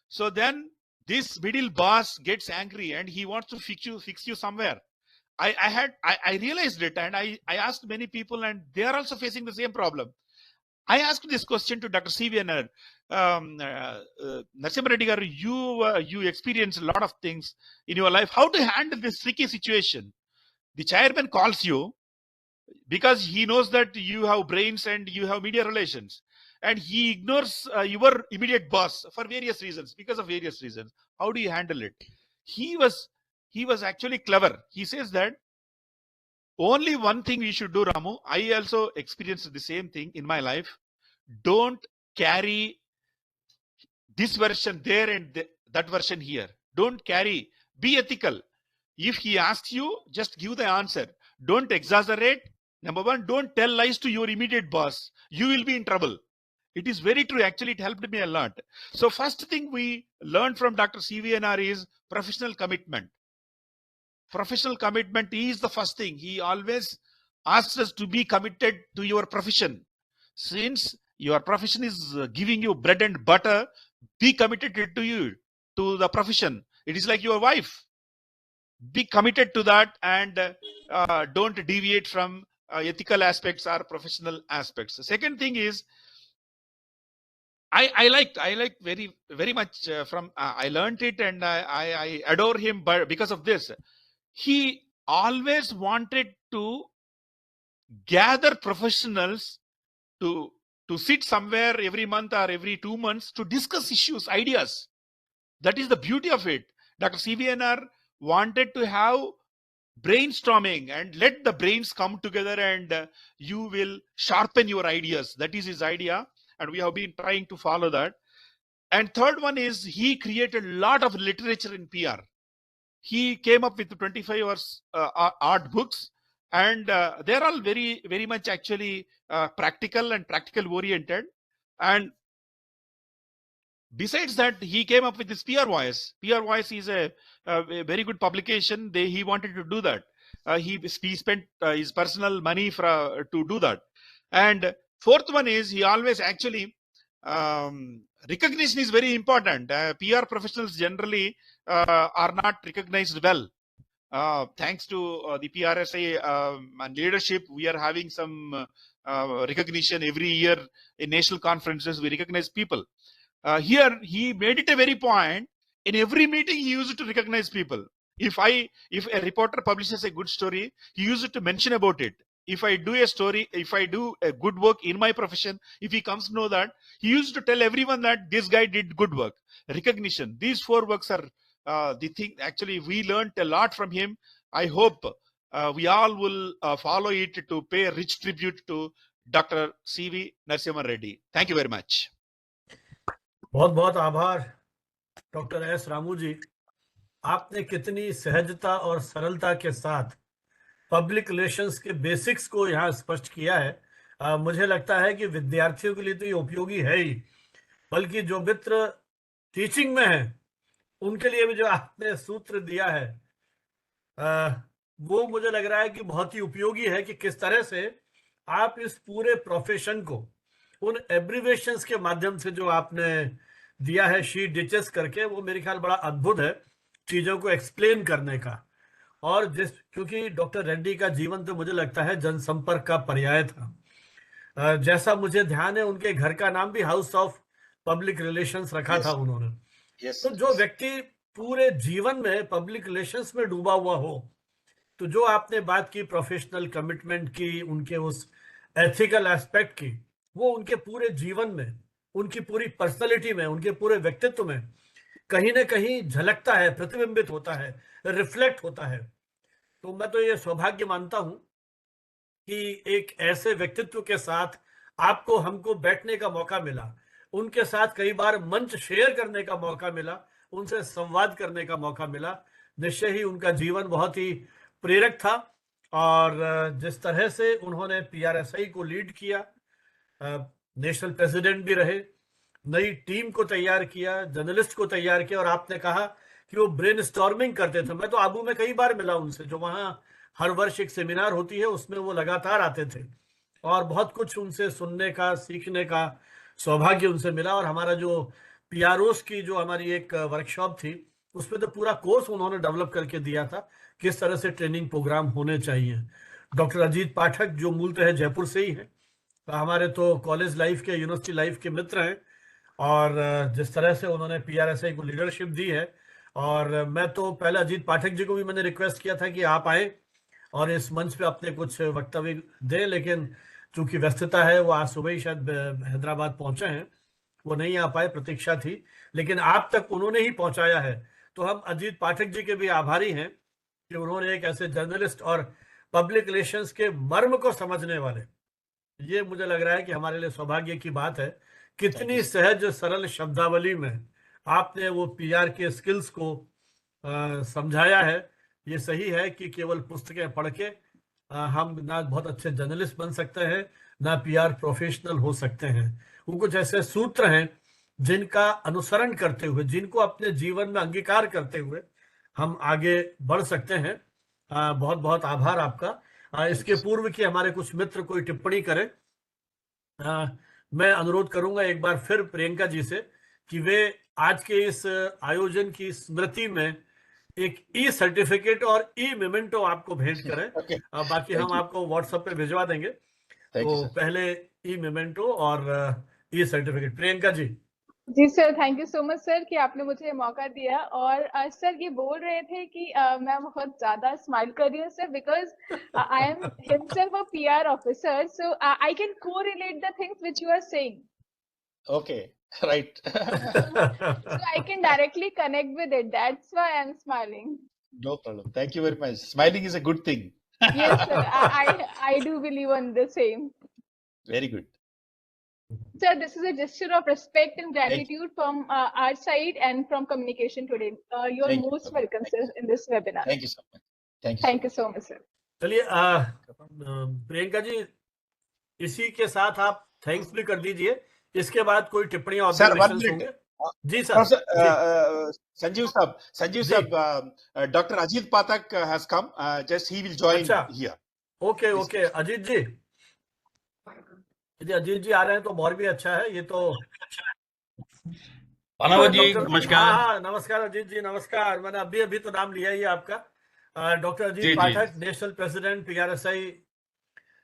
So then this middle boss gets angry and he wants to fix you somewhere. I realized it, and I asked many people, and they are also facing the same problem. I asked this question to Dr. CVNR. Narasimha Reddy garu, you experience a lot of things in your life. How to handle this tricky situation? The chairman calls you because he knows that you have brains and you have media relations, and he ignores your immediate boss for various reasons, because of various reasons. How do you handle it? He was actually clever. He says that only one thing we should do, Ramu. I also experienced the same thing in my life. Don't carry this version there and that version here. Don't carry. Be ethical. If he asks you, just give the answer. Don't exaggerate. Number 1, don't tell lies to your immediate boss. You will be in trouble. It is very true. Actually, it helped me a lot. So first thing we learned from Dr. CVNR is professional commitment. Professional commitment is the first thing. He always asks us to be committed to your profession. Since your profession is giving you bread and butter, be committed to the profession. It is like your wife. Be committed to that, and don't deviate from ethical aspects or professional aspects. The second thing is, I like very, very much from I learned it, and I adore him because of this. He always wanted to gather professionals to sit somewhere every month or every 2 months to discuss issues, ideas. That is the beauty of it. Dr. CVNR wanted to have brainstorming and let the brains come together, and you will sharpen your ideas. That is his idea, and we have been trying to follow that. And third one is he created a lot of literature in PR. He came up with 25 or art books, and they're all very, very much actually practical and practical oriented. And besides that, he came up with this PR Voice. PR Voice is a very good publication. He wanted to do that. He spent his personal money to do that. And fourth one is he always actually recognition is very important. PR professionals generally are not recognized well. Thanks to the PRSA and leadership, we are having some recognition every year in national conferences. We recognize people. Here he made it a very point. In every meeting, he used to recognize people. If a reporter publishes a good story, he used to mention about it. If I do a story, if I do a good work in my profession, if he comes to know that, he used to tell everyone that this guy did good work. Recognition. These 4 works are the thing. Actually, we learned a lot from him. I hope we all will follow it to pay a rich tribute to Dr. C.V. Narasimha Reddy. Thank you very much. बहुत बहुत आभार doctor S Ramu जी। आपने कितनी सहजता और सरलता के साथ पब्लिक रिलेशंस के बेसिक्स को यहाँ स्पष्ट किया है। मुझे लगता है कि विद्यार्थियों के लिए तो ये उपयोगी है ही, बल्कि जो मित्र टीचिंग में है उनके लिए भी जो आपने सूत्र दिया है वो मुझे लग रहा है कि बहुत ही उपयोगी है कि किस तरह से आप इस पूरे प्रोफेशन को उन एब्रिवेशंस के माध्यम से जो आपने दिया है शीट डिचेस करके, वो मेरे ख्याल बड़ा अद्भुत है चीजों को एक्सप्लेन करने का। और क्योंकि डॉक्टर रेड्डी का जीवन तो मुझे लगता है जनसंपर्क का पर्याय था। जैसा मुझे ध्यान है उनके घर का नाम भी हाउस ऑफ पब्लिक रिलेशंस रखा था उन्होंने। तो जो व्यक्ति पूरे जीवन में पब्लिक रिलेशंस में डूबा हुआ हो, तो जो आपने बात की प्रोफेशनल कमिटमेंट की, उनके उस एथिकल एस्पेक्ट की, वो उनके पूरे जीवन में, उनकी पूरी पर्सनालिटी में, उनके पूरे व्यक्तित्व में कहीं ना कहीं झलकता है, प्रतिबिंबित होता है, रिफ्लेक्ट होता है। तो मैं तो ये सौभाग्य मानता हूं कि एक ऐसे व्यक्तित्व के साथ आपको हमको बैठने का मौका मिला, उनके साथ कई बार मंच शेयर करने का मौका मिला, उनसे संवाद करने का मौका मिला। निश्चय ही उनका जीवन बहुत ही प्रेरक था, और जिस तरह से उन्होंने PRSI को लीड किया, नेशनल प्रेसिडेंट भी रहे, नई टीम को तैयार किया, जर्नलिस्ट को तैयार किया, और आपने कहा कि वो ब्रेनस्टॉर्मिंग करते थे। मैं तो आबू में कई बार मिला उनसे, जो वहाँ हर वर्ष एक सेमिनार होती है उसमें वो लगातार आते थे, और बहुत कुछ उनसे सुनने का, सीखने का सौभाग्य उनसे मिला। और हमारा जो PROs की जो हमारी एक वर्कशॉप थी, उसमें तो पूरा कोर्स उन्होंने डेवलप करके दिया था, किस तरह से ट्रेनिंग प्रोग्राम होने चाहिए। डॉक्टर अजीत पाठक जो मूलतः जयपुर से ही है, हमारे तो कॉलेज लाइफ के, यूनिवर्सिटी लाइफ के मित्र हैं, और जिस तरह से उन्होंने PRSI को लीडरशिप दी है, और मैं तो पहले अजीत पाठक जी को भी मैंने रिक्वेस्ट किया था कि आप आए और इस मंच पे अपने कुछ वक्तव्य दें, लेकिन चूंकि व्यस्तता है, वो आज सुबह ही शायद हैदराबाद पहुंचे हैं, वो नहीं आ पाए, प्रतीक्षा थी, लेकिन आप तक उन्होंने ही पहुंचाया है। तो हम अजीत पाठक जी के भी आभारी हैं कि उन्होंने एक ऐसे जर्नलिस्ट और पब्लिक रिलेशंस के मर्म को समझने वाले, ये मुझे लग रहा है कि हमारे लिए सौभाग्य की बात है। कितनी सहज सरल शब्दावली में आपने वो PR के स्किल्स को समझाया है। ये सही है कि केवल पुस्तकें पढ़ के हम ना बहुत अच्छे जर्नलिस्ट बन सकते हैं, ना PR प्रोफेशनल हो सकते हैं। वो कुछ ऐसे सूत्र हैं जिनका अनुसरण करते हुए, जिनको अपने जीवन में अंगीकार करते हुए हम आगे बढ़ सकते हैं। बहुत बहुत आभार आपका। इसके पूर्व कि हमारे कुछ मित्र कोई टिप्पणी करें, मैं अनुरोध करूंगा एक बार फिर प्रियंका जी से कि वे आज के इस आयोजन की स्मृति में एक सर्टिफिकेट और मेमेंटो आपको भेंट करें। बाकी हम आपको व्हाट्सएप पे भिजवा देंगे। तो पहले मेमेंटो और सर्टिफिकेट, प्रियंका जी। जी sir, thank you so much sir कि आपने मुझे ये मौका दिया। और सर ये बोल रहे थे कि मैं बहुत ज्यादा स्माइल कर रही हूँ sir, because I am himself a PR officer, so I can correlate the things which you are saying, Okay, right. so I can directly connect with it. That's why I'm smiling. No problem. Thank you very much. Smiling is a good thing. Yes sir, I do believe on the same. Very good. Sir, this is a gesture of respect and Thank gratitude from our side and from communication today. You're Thank you most so much. welcome, sir, in this webinar. Thank you so much. Thank you. Thank you so much, sir. चलिए प्रियंका जी, इसी के साथ आप thanks भी कर दीजिए। इसके बाद कोई टिप्पणी Sir, one ऑब्जर्वेशंस minute. होंगे? जी sir. Professor, ji. Sanjeev ji. sahab, Dr. Ajit Pathak has come. Just he will join अच्छा। here. ओके ओके, अजीत जी, यदि अजीत जी आ रहे हैं तो और भी अच्छा है। ये तो पानावत जी डॉक्टर, नमस्कार। हाँ नमस्कार अजीत जी, नमस्कार। मैंने अभी तो नाम लिया ही है आपका। डॉक्टर जी, अजीत जी। पाठक, नेशनल प्रेसिडेंट PRSI।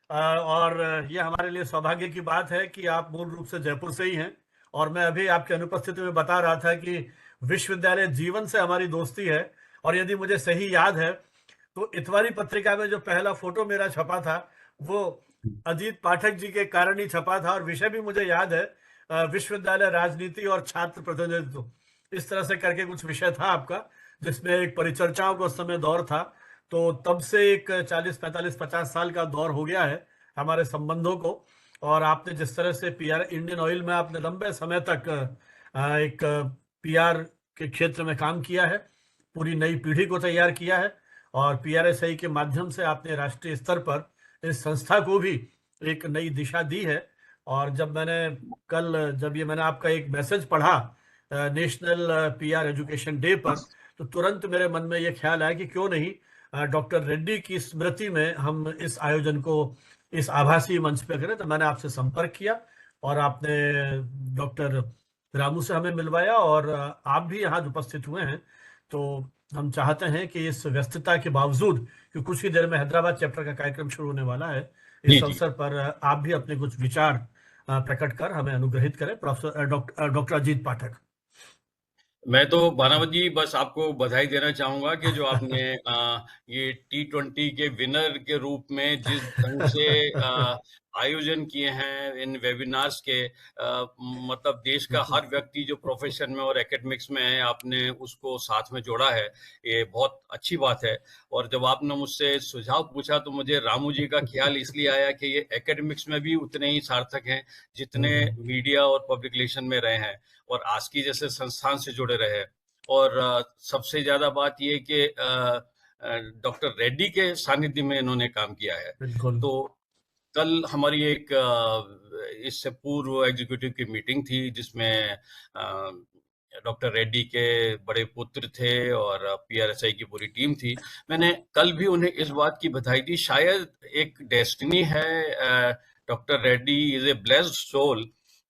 और ये हमारे लिए सौभाग्य की बात है कि आप मूल रूप से जयपुर से ही हैं। और मैं अभी आपकी अनुपस्थिति में बता रहा था कि विश्वविद्यालय जीवन से हमारी दोस्ती है। और यदि मुझे सही याद है तो इतवारी पत्रिका में जो पहला फोटो मेरा छपा था वो अजीत पाठक जी के कारण ही छपा था। और विषय भी मुझे याद है, विश्वविद्यालय राजनीति और छात्र प्रतिनिधित्व, इस तरह से करके कुछ विषय था आपका, जिसमें एक परिचर्चाओं का उस समय दौर था। तो तब से एक 40, 45, 50 साल का दौर हो गया है हमारे संबंधों को। और आपने जिस तरह से PR इंडियन ऑयल में आपने लंबे समय तक एक PR के क्षेत्र में काम किया है, पूरी नई पीढ़ी को तैयार किया है। और PRSI के माध्यम से आपने राष्ट्रीय स्तर पर इस संस्था को भी एक नई दिशा दी है। और जब मैंने आपका एक मैसेज पढ़ा नेशनल PR एजुकेशन डे पर, तो तुरंत मेरे मन में ये ख्याल आया कि क्यों नहीं डॉक्टर रेड्डी की स्मृति में हम इस आयोजन को इस आभासी मंच पे करें। तो मैंने आपसे संपर्क किया और आपने डॉक्टर रामू से हमें मिलवाया, और आप भी यहाँ उपस्थित हुए हैं। तो हम चाहते हैं कि इस व्यस्तता के बावजूद, कि कुछ ही देर में हैदराबाद चैप्टर का कार्यक्रम शुरू होने वाला है, जी, इस जी। अवसर पर आप भी अपने कुछ विचार प्रकट कर हमें अनुग्रहित करें। प्रोफेसर डॉक्टर अजीत पाठक। मैं तो बानावत जी बस आपको बधाई देना चाहूंगा कि जो आपने ये T20 के विनर के रूप में जिस ढंग से आयोजन किए हैं इन वेबिनार्स के, मतलब देश का हर व्यक्ति जो प्रोफेशन में और एकेडमिक्स में है, आपने उसको साथ में जोड़ा है। ये बहुत अच्छी बात है। और जब आपने मुझसे सुझाव पूछा तो मुझे रामू जी का ख्याल इसलिए आया कि ये एकेडमिक्स में भी उतने ही सार्थक हैं जितने मीडिया और पब्लिक रिलेशन में रहे हैं और आस्की जैसे संस्थान से जुड़े रहे। और सबसे ज्यादा बात ये कि डॉक्टर रेड्डी के सानिध्य में इन्होंने काम किया है। बिल्कुल। तो कल हमारी एक इससे पूर्व एग्जीक्यूटिव की मीटिंग थी जिसमें डॉक्टर रेड्डी के बड़े पुत्र थे और PRSI की पूरी टीम थी। मैंने कल भी उन्हें इस बात की बधाई दी। शायद एक डेस्टिनी है, doctor Reddy is a blessed soul,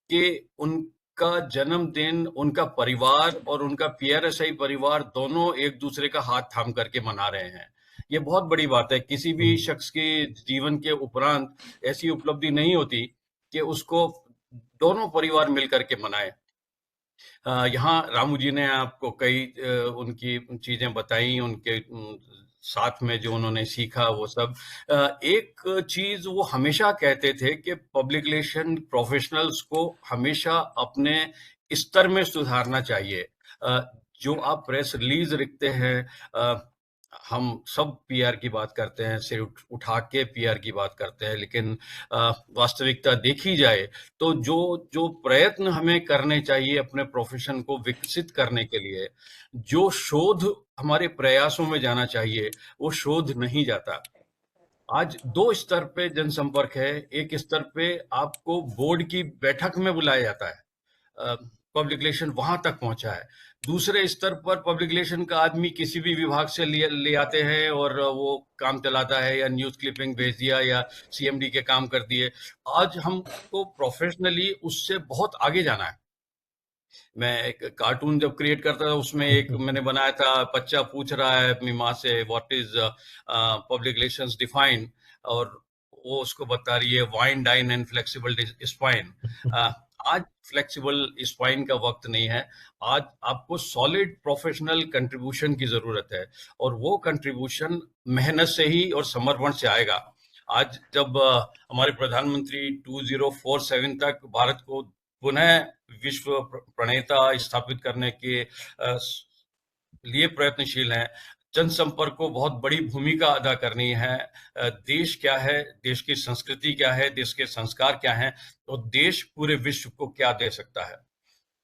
कि उनका जन्मदिन उनका परिवार और उनका PRSI परिवार दोनों एक दूसरे का हाथ थाम करके मना रहे हैं। ये बहुत बड़ी बात है। किसी भी शख्स के जीवन के उपरांत ऐसी उपलब्धि नहीं होती कि उसको दोनों परिवार मिलकर के मनाए। यहाँ रामू जी ने आपको कई उनकी चीजें बताई, उनके साथ में जो उन्होंने सीखा वो सब। एक चीज वो हमेशा कहते थे कि पब्लिक रिलेशन प्रोफेशनल्स को हमेशा अपने स्तर में सुधारना चाहिए। जो आप प्रेस रिलीज लिखते हैं, हम सब PR की बात करते हैं, सिर उठा के PR की बात करते हैं, लेकिन वास्तविकता देखी जाए तो जो प्रयत्न हमें करने चाहिए अपने प्रोफेशन को विकसित करने के लिए, जो शोध हमारे प्रयासों में जाना चाहिए, वो शोध नहीं जाता। आज 2 स्तर पे जनसंपर्क है। एक स्तर पे आपको बोर्ड की बैठक में बुलाया जाता है, पब्लिक रिलेशन वहां तक पहुंचा है। दूसरे स्तर पर पब्लिक रिलेशन का आदमी किसी भी विभाग से ले आते हैं और वो काम चलाता है, या न्यूज क्लिपिंग भेज दिया या CMD के काम कर दिए। आज हमको प्रोफेशनली उससे बहुत आगे जाना है। मैं एक कार्टून जब क्रिएट करता था उसमें एक मैंने बनाया था, बच्चा पूछ रहा है अपनी माँ से what is public relations define, और वो उसको बता रही है wine dine and flexible spine. आज फ्लेक्सिबल स्पाइन का वक्त नहीं है। आज आपको सॉलिड प्रोफेशनल कंट्रीब्यूशन की जरूरत है, और वो कंट्रीब्यूशन मेहनत से ही और समर्पण से आएगा। आज जब हमारे प्रधानमंत्री 2047 तक भारत को पुनः विश्व प्रणेता स्थापित करने के लिए प्रयत्नशील हैं, जनसंपर्क को बहुत बड़ी भूमिका अदा करनी है। देश क्या है, देश की संस्कृति क्या है, देश के संस्कार क्या हैं, और देश पूरे विश्व को क्या दे सकता है।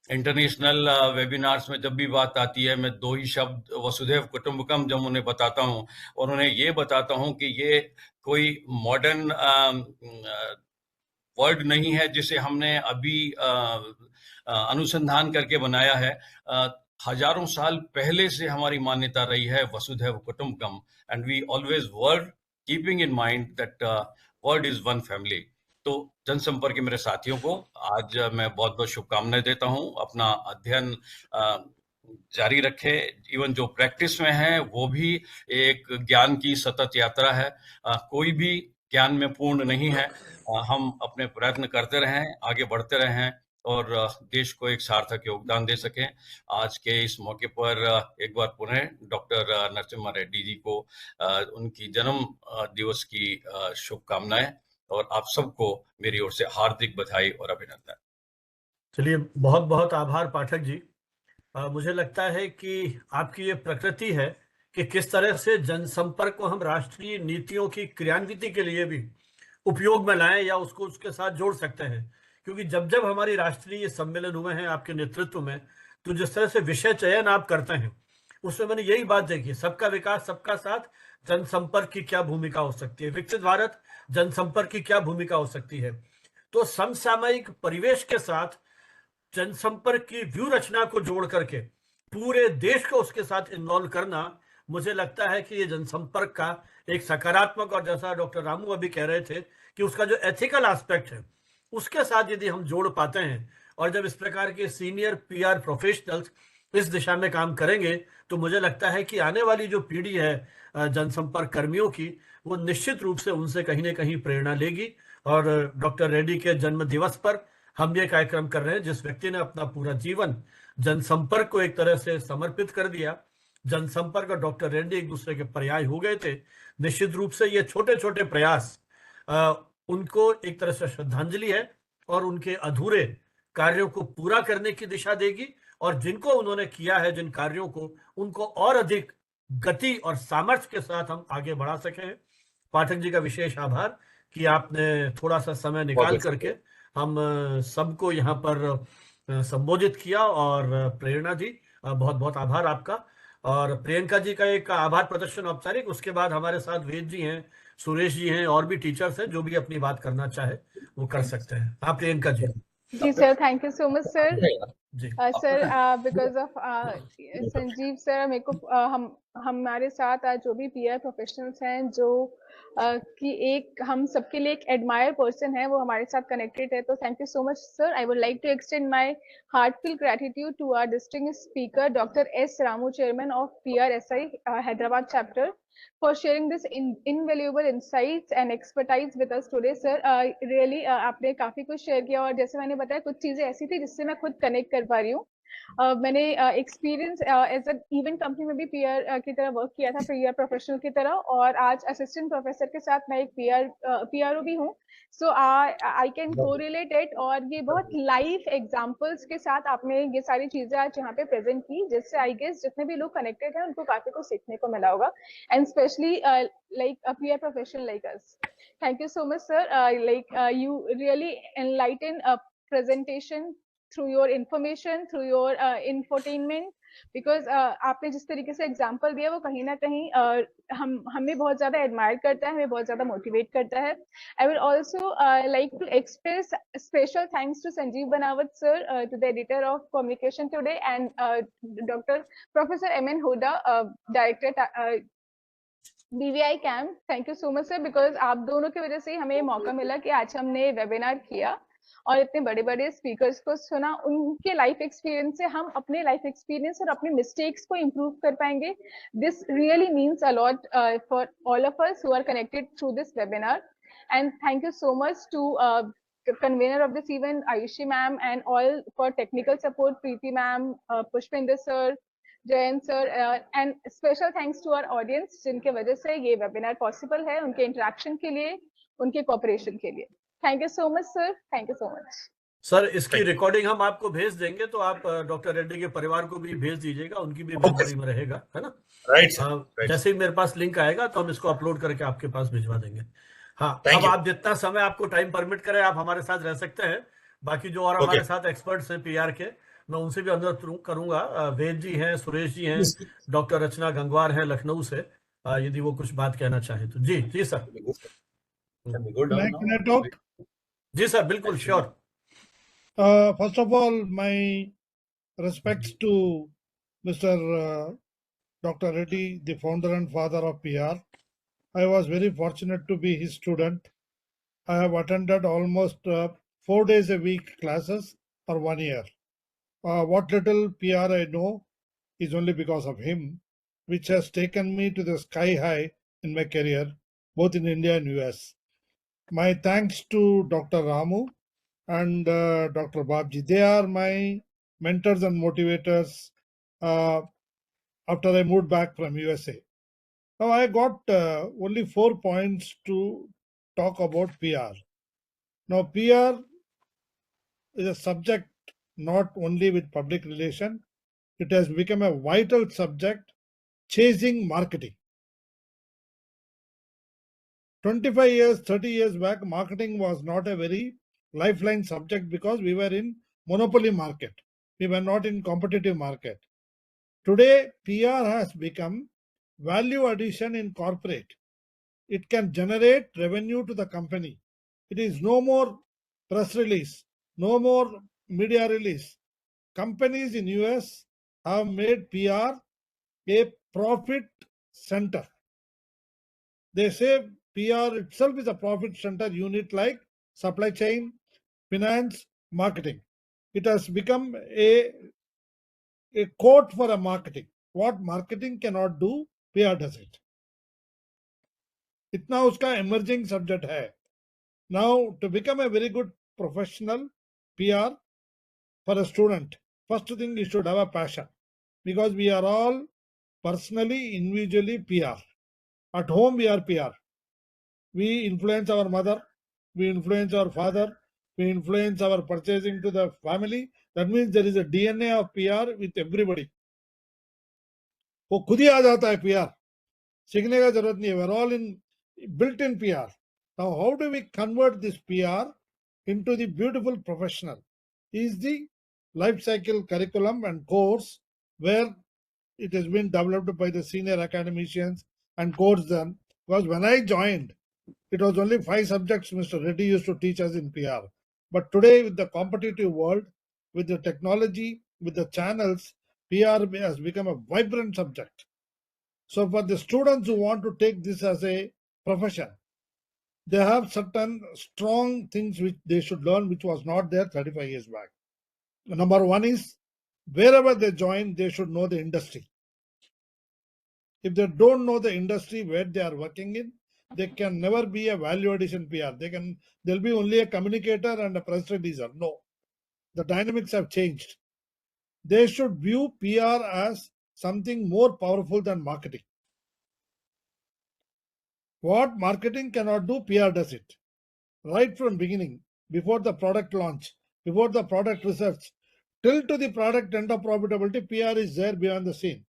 इंटरनेशनल वेबिनार्स में जब भी बात आती है, मैं 2 ही शब्द वसुधैव कुटुंबकम जब उन्हें बताता हूं, और उन्हें ये बताता हूं कि ये कोई मॉडर्न वर्ड नहीं है जिसे हमने अभी अनुसंधान करके बनाया है। हजारों साल पहले से हमारी मान्यता रही है वसुधैव कुटुंबकम, and we always word keeping in mind that world is one family. तो जनसंपर्क के मेरे साथियों को आज मैं बहुत बहुत शुभकामनाएं देता हूं। अपना अध्ययन जारी रखें, इवन जो प्रैक्टिस में है वो भी एक ज्ञान की सतत यात्रा है। कोई भी ज्ञान में पूर्ण नहीं है। हम अपने प्रयत्न करते रहें, आगे बढ़ते रहें, और देश को एक सार्थक योगदान दे सकें। आज के इस मौके पर एक बार पुनः डॉक्टर नरसिम्हा रेड्डी जी को उनकी जन्म दिवस की शुभकामनाएं, और आप सबको मेरी ओर से हार्दिक बधाई और अभिनंदन। चलिए, बहुत बहुत आभार पाठक जी। मुझे लगता है कि आपकी ये प्रकृति है कि किस तरह से जनसंपर्क को हम राष्ट्रीय नीतियों की क्रियान्विति के लिए भी उपयोग में लाएं या उसको उसके साथ जोड़ सकते हैं। क्योंकि जब जब हमारी राष्ट्रीय सम्मेलन हुए हैं आपके नेतृत्व में, तो जिस तरह से विषय चयन आप करते हैं उसमें मैंने यही बात देखी, सबका विकास सबका साथ, जनसंपर्क की क्या भूमिका हो सकती है, विकसित भारत जनसंपर्क की क्या भूमिका हो सकती है। तो समसामयिक परिवेश के साथ जनसंपर्क की व्यू रचना को जोड़ करके पूरे देश को उसके साथ इन्वॉल्व करना, मुझे लगता है कि ये जनसंपर्क का एक सकारात्मक, और जैसा डॉक्टर रामू अभी कह रहे थे कि उसका जो एथिकल एस्पेक्ट है उसके साथ यदि हम जोड़ पाते हैं, और जब इस प्रकार के सीनियर पीआर प्रोफेशनल्स इस दिशा में काम करेंगे, तो मुझे लगता है कि आने वाली जो पीढ़ी है जनसंपर्क कर्मियों की, वो निश्चित रूप से उनसे कहीं ना कहीं प्रेरणा लेगी। और डॉक्टर रेड्डी के जन्म दिवस पर हम ये कार्यक्रम कर रहे हैं, जिस व्यक्ति ने अपना पूरा जीवन जनसंपर्क को एक तरह से समर्पित कर दिया। जनसंपर्क और डॉक्टर रेड्डी एक दूसरे के पर्याय हो गए थे। निश्चित रूप से ये छोटे छोटे प्रयास उनको एक तरह से श्रद्धांजलि है, और उनके अधूरे कार्यों को पूरा करने की दिशा देगी, और जिनको उन्होंने किया है, जिन कार्यों को, उनको और अधिक गति और सामर्थ्य के साथ हम आगे बढ़ा सकें। पाठक जी का विशेष आभार कि आपने थोड़ा सा समय निकाल करके हम सबको यहाँ पर संबोधित किया और प्रेरणा दी। बहुत बहुत आभार आपका। और प्रियंका जी का एक आभार प्रदर्शन औपचारिक, उसके बाद हमारे साथ वेद जी हैं, सुरेश जी हैं, और भी टीचर्स हैं, जो भी अपनी बात करना चाहे वो कर सकते हैं। हाँ प्रियंका जी। जी sir, thank you so much sir. जी sir, because of Sanjeev sir, मेरे को हमारे साथ आज जो भी पीआर प्रोफेशनल्स हैं, जो कि एक हम सबके लिए एक एडमायर पर्सन है, वो हमारे साथ कनेक्टेड है। तो thank you so much sir. I would like to extend my heartful gratitude to our distinguished speaker doctor S Ramu, chairman of PRSI Hyderabad chapter, for sharing this invaluable insights and expertise with us today sir. Really आपने काफी कुछ share किया, और जैसे मैंने बताया कुछ चीजें ऐसी थी जिससे मैं खुद कनेक्ट कर पा रही हूँ। मैंने experience as a event company में भी पीआर की तरह वर्क किया था, पीआर प्रोफेशनल की तरह, और आज असिस्टेंट प्रोफेसर के साथ मैं एक पीआरओ भी हूँ। सो आई कैन कोरिलेट इट, और ये बहुत लाइव एग्जांपल्स के साथ आपने ये सारी चीजें आज यहाँ पे प्रेजेंट की, जिससे आई गेस जितने भी लोग कनेक्टेड हैं उनको काफी कुछ सीखने को मिला होगा, and specially like a PR professional like us. Thank you so much sir. You really enlighten a presentation through your information, through your infotainment, because आपने जिस तरीके से एग्जांपल दिया वो कहीं ना कहीं हमें बहुत ज्यादा एडमायर करता है, हमें बहुत ज्यादा मोटिवेट करता है। I will also like to express special thanks to Sanjeev Banawat sir, to the editor of communication today, and Dr. Professor M.N. Huda, director BVI camp. Thank you so much sir, because आप दोनों की वजह से हमें मौका मिला कि आज हमने वेबिनार किया और इतने बड़े बड़े स्पीकर्स को सुना। उनके लाइफ एक्सपीरियंस से हम अपने लाइफ एक्सपीरियंस और अपने मिस्टेक्स को इम्प्रूव कर पाएंगे। This really means a lot for all of us who are connected through this webinar, and thank you so much to convener of this event, Ayushi ma'am, and all for technical support, Preeti ma'am, Pushpinder sir, Jayant sir, and special thanks to our audience जिनके वजह से ये webinar possible है, उनके interaction के लिए, उनके cooperation के लिए. Thank you so much, sir. Thank you so much. Sir इसकी रिकॉर्डिंग हम आपको भेज देंगे, तो आप डॉक्टर रेड्डी के परिवार को भी भेज दीजिएगा, उनकी भी मेमोरी में रहेगा, है ना? राइट. जैसे ही मेरे पास लिंक आएगा तो हम इसको अपलोड करके आपके पास भिजवा देंगे. हाँ, Thank अब you. आप जितना समय आपको टाइम परमिट करे आप हमारे साथ रह सकते हैं. बाकी जो और हमारे साथ एक्सपर्ट्स हैं पीआर के, मैं उनसे भी अनुरोध करूंगा. वेद जी हैं, सुरेश जी हैं, डॉक्टर रचना गंगवार हैं लखनऊ से, यदि वो कुछ बात कहना चाहे तो. जी सर. Can I talk? जी सर, बिल्कुल, sure. First of all, my respects to Mr. Dr. Reddy, the founder and father of PR. I was very fortunate to be his student. I have attended almost 4 days a week classes for 1 year. What little PR I know is only because of him, which has taken me to the sky high in my career, both in India and US. My thanks to Dr. Ramu and Dr. Babji. They are my mentors and motivators after I moved back from USA. Now I got only 4 points to talk about PR. Now PR is a subject not only with public relation, it has become a vital subject chasing marketing. 25 years, 30 years back, marketing was not a very lifeline subject because we were in monopoly market. We were not in competitive market. Today, PR has become value addition in corporate. It can generate revenue to the company. It is no more press release, no more media release. Companies in US have made PR a profit center. They say PR itself is a profit center unit like supply chain, finance, marketing. It has become a code for a marketing. What marketing cannot do, PR does it. इतना उसका emerging subject है. Now, to become a very good professional PR for a student, first thing you should have a passion, because we are all personally, individually PR. At home, we are PR. We influence our mother, we influence our father, we influence our purchasing to the family. That means there is a DNA of PR with everybody. वो खुद ही आ जाता है PR. सीखने का जरूरत नहीं है. We're all in built-in PR. Now, how do we convert this PR into the beautiful professional? Is the life cycle curriculum and course where it has been developed by the senior academicians and course done. Because when I joined, it was only 5 subjects Mr. Reddy used to teach us in PR. But today, with the competitive world, with the technology, with the channels, PR has become a vibrant subject. So for the students who want to take this as a profession, they have certain strong things which they should learn, which was not there 35 years back. Number 1 is, wherever they join, they should know the industry. If they don't know the industry where they are working in, they can never be a value addition PR. They'll be only a communicator and a press releaser. No, the dynamics have changed. They should view PR as something more powerful than marketing. What marketing cannot do, PR does it. Right from beginning, before the product launch, before the product research, till to the product end of profitability, PR is there behind the scene.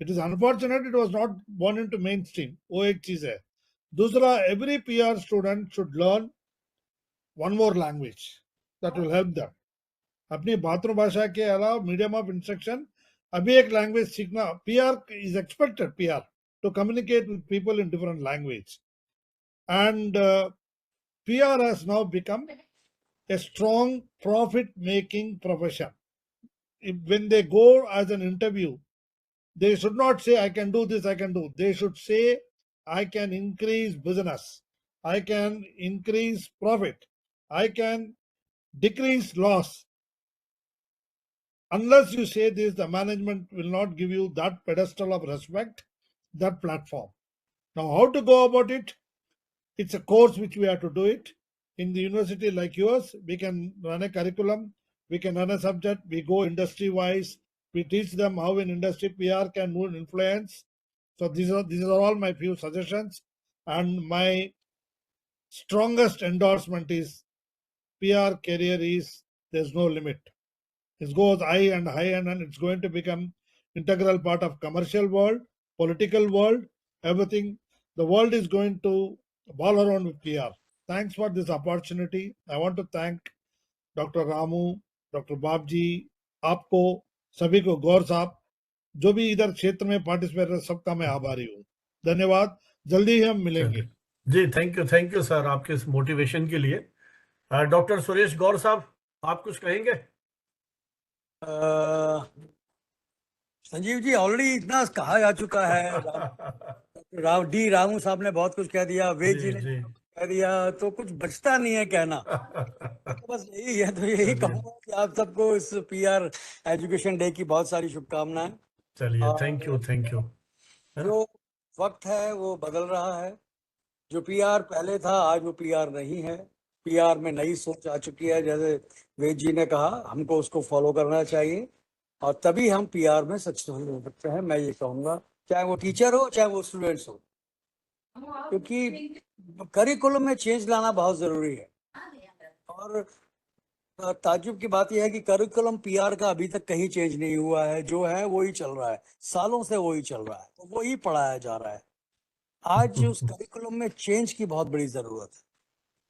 It is unfortunate it was not born into mainstream. वो एक चीज है. दूसरा, every PR student should learn one more language that will help them. अपनी मातृभाषा के अलावा medium of instruction अभी एक language सीखना. PR is expected, PR, to communicate with people in different language. And PR has now become a strong profit-making profession. When they go as an interview, they should not say, I can do this, I can do. They should say, I can increase business. I can increase profit. I can decrease loss. Unless you say this, the management will not give you that pedestal of respect, that platform. Now, how to go about it? It's a course which we have to do it. in the university like yours, we can run a curriculum, we can run a subject, we go industry wise, we teach them how in industry PR can move influence. So these are all my few suggestions, and my strongest endorsement is PR career is there's no limit. It goes high and high, and it's going to become integral part of commercial world, political world, everything. The world is going to ball around with PR. Thanks for this opportunity. I want to thank Dr. Ramu, Dr. Babji, आपको सभी को, गौर साहब, जो भी इधर क्षेत्र में participate है, सबका मैं आभारी हूँ. धन्यवाद. जल्दी ही हम मिलेंगे. जी, थैंक यू सर आपके इस मोटिवेशन के लिए. डॉक्टर सुरेश गौर साहब, आप कुछ कहेंगे? संजीव जी, ऑलरेडी इतना कहा जा चुका है. रामू साहब ने बहुत कुछ कह दिया, वेद जी ने कह दिया, तो कुछ बचता नहीं है कहना. तो बस यही है, तो यही कहूँगा कि आप सबको इस PR एजुकेशन डे की बहुत सारी शुभकामनाएं. चलिए, थैंक यू. जो वक्त है वो बदल रहा है. जो PR पहले था, आज वो PR नहीं है. PR में नई सोच आ चुकी है. जैसे वेद जी ने कहा, हमको उसको फॉलो करना चाहिए, और तभी हम PR में सक्सेसफुल हो सकते हैं. मैं ये कहूँगा, चाहे वो टीचर हो, चाहे वो स्टूडेंट्स हो, क्योंकि करिकुलम में चेंज लाना बहुत जरूरी है. और ताज्जुब की बात यह है कि करिकुलम PR का अभी तक कहीं चेंज नहीं हुआ है. जो है वही चल रहा है, सालों से वही चल रहा है, तो वही पढ़ाया जा रहा है. आज उस करिकुलम में चेंज की बहुत बड़ी जरूरत है.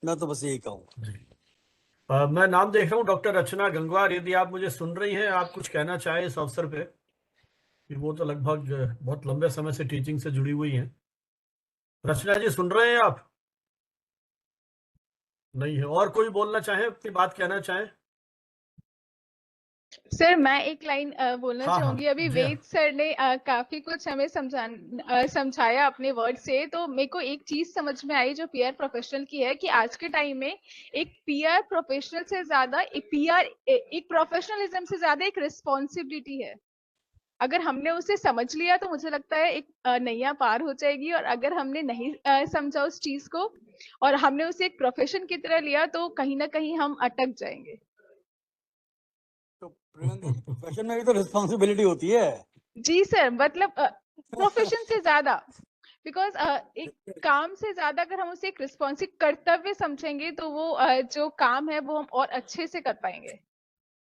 मैं तो बस यही कहूँगा. मैं नाम देख रहा हूँ, डॉक्टर रचना गंगवार. यदि आप मुझे सुन रही हैं, आप कुछ कहना चाहें इस अवसर पे, कि वो तो लगभग बहुत लंबे समय से टीचिंग से जुड़ी हुई हैं. रचना जी, सुन रहे हैं आप? नहीं है. और कोई बोलना चाहे, अपनी बात कहना चाहे? सर, मैं एक लाइन बोलना हाँ, चाहूंगी. अभी जी हाँ. वेद सर ने काफी कुछ हमें समझाया अपने वर्ड से. तो मेरे को एक चीज समझ में आई जो PR प्रोफेशनल की है, कि आज के टाइम में एक PR प्रोफेशनल से ज्यादा एक प्रोफेशनलिज्म से ज्यादा एक रिस्पॉन्सिबिलिटी है. अगर हमने उसे समझ लिया तो मुझे लगता है एक नैया पार हो जाएगी. और अगर हमने नहीं समझा उस चीज को, और हमने उसे एक प्रोफेशन की तरह लिया, तो कहीं ना कहीं हम अटक जाएंगे. तो प्रोफेशन में भी तो रिस्पॉन्सिबिलिटी होती है. जी सर, मतलब प्रोफेशन से ज्यादा, बिकॉज एक काम से ज्यादा अगर हम उसे एक रिस्पॉन्सिव कर्तव्य समझेंगे, तो वो जो काम है वो हम और अच्छे से कर पाएंगे.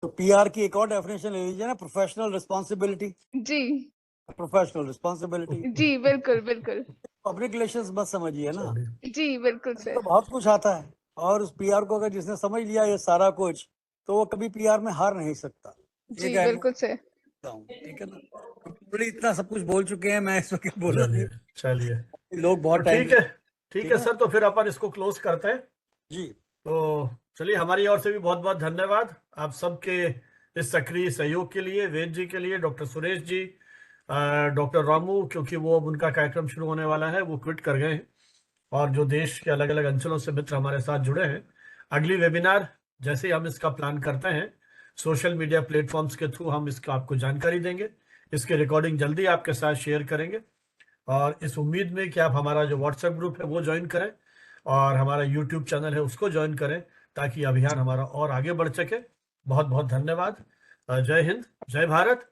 तो PR की एक और डेफिनेशन ले लीजिए ना, प्रोफेशनल रिस्पॉन्सिबिलिटी. जी, प्रोफेशनल रिस्पॉन्सिबिलिटी. जी, बिल्कुल. पब्लिक रिलेशंस मत समझिए ना. जी, बिल्कुल सर. तो बहुत कुछ आता है, और उस PR को अगर जिसने समझ लिया ये सारा कुछ, तो वो कभी PR में हार नहीं सकता. जी, बिल्कुल सर. ठीक है ना. बड़ी इतना सब कुछ बोल चुके हैं, मैं इस वक्त बोल रहा हूँ. चलिए, लोग बहुत टाइम. ठीक है सर. तो फिर अपन इसको क्लोज करते हैं. जी, तो चलिए, हमारी ओर से भी बहुत बहुत धन्यवाद आप सबके इस सक्रिय सहयोग के लिए. वेद जी के लिए, डॉक्टर सुरेश जी, डॉक्टर रामू, क्योंकि वो अब उनका कार्यक्रम शुरू होने वाला है, वो क्विट कर गए हैं. और जो देश के अलग अलग अंचलों से मित्र हमारे साथ जुड़े हैं, अगली वेबिनार जैसे ही हम इसका प्लान करते हैं, सोशल मीडिया प्लेटफॉर्म्स के थ्रू हम इसका आपको जानकारी देंगे. इसकी रिकॉर्डिंग जल्दी आपके साथ शेयर करेंगे, और इस उम्मीद में कि आप हमारा जो व्हाट्सएप ग्रुप है वो ज्वाइन करें, और हमारा यूट्यूब चैनल है उसको ज्वाइन करें, ताकि अभियान हमारा और आगे बढ़ सके. बहुत बहुत धन्यवाद. जय हिंद, जय भारत.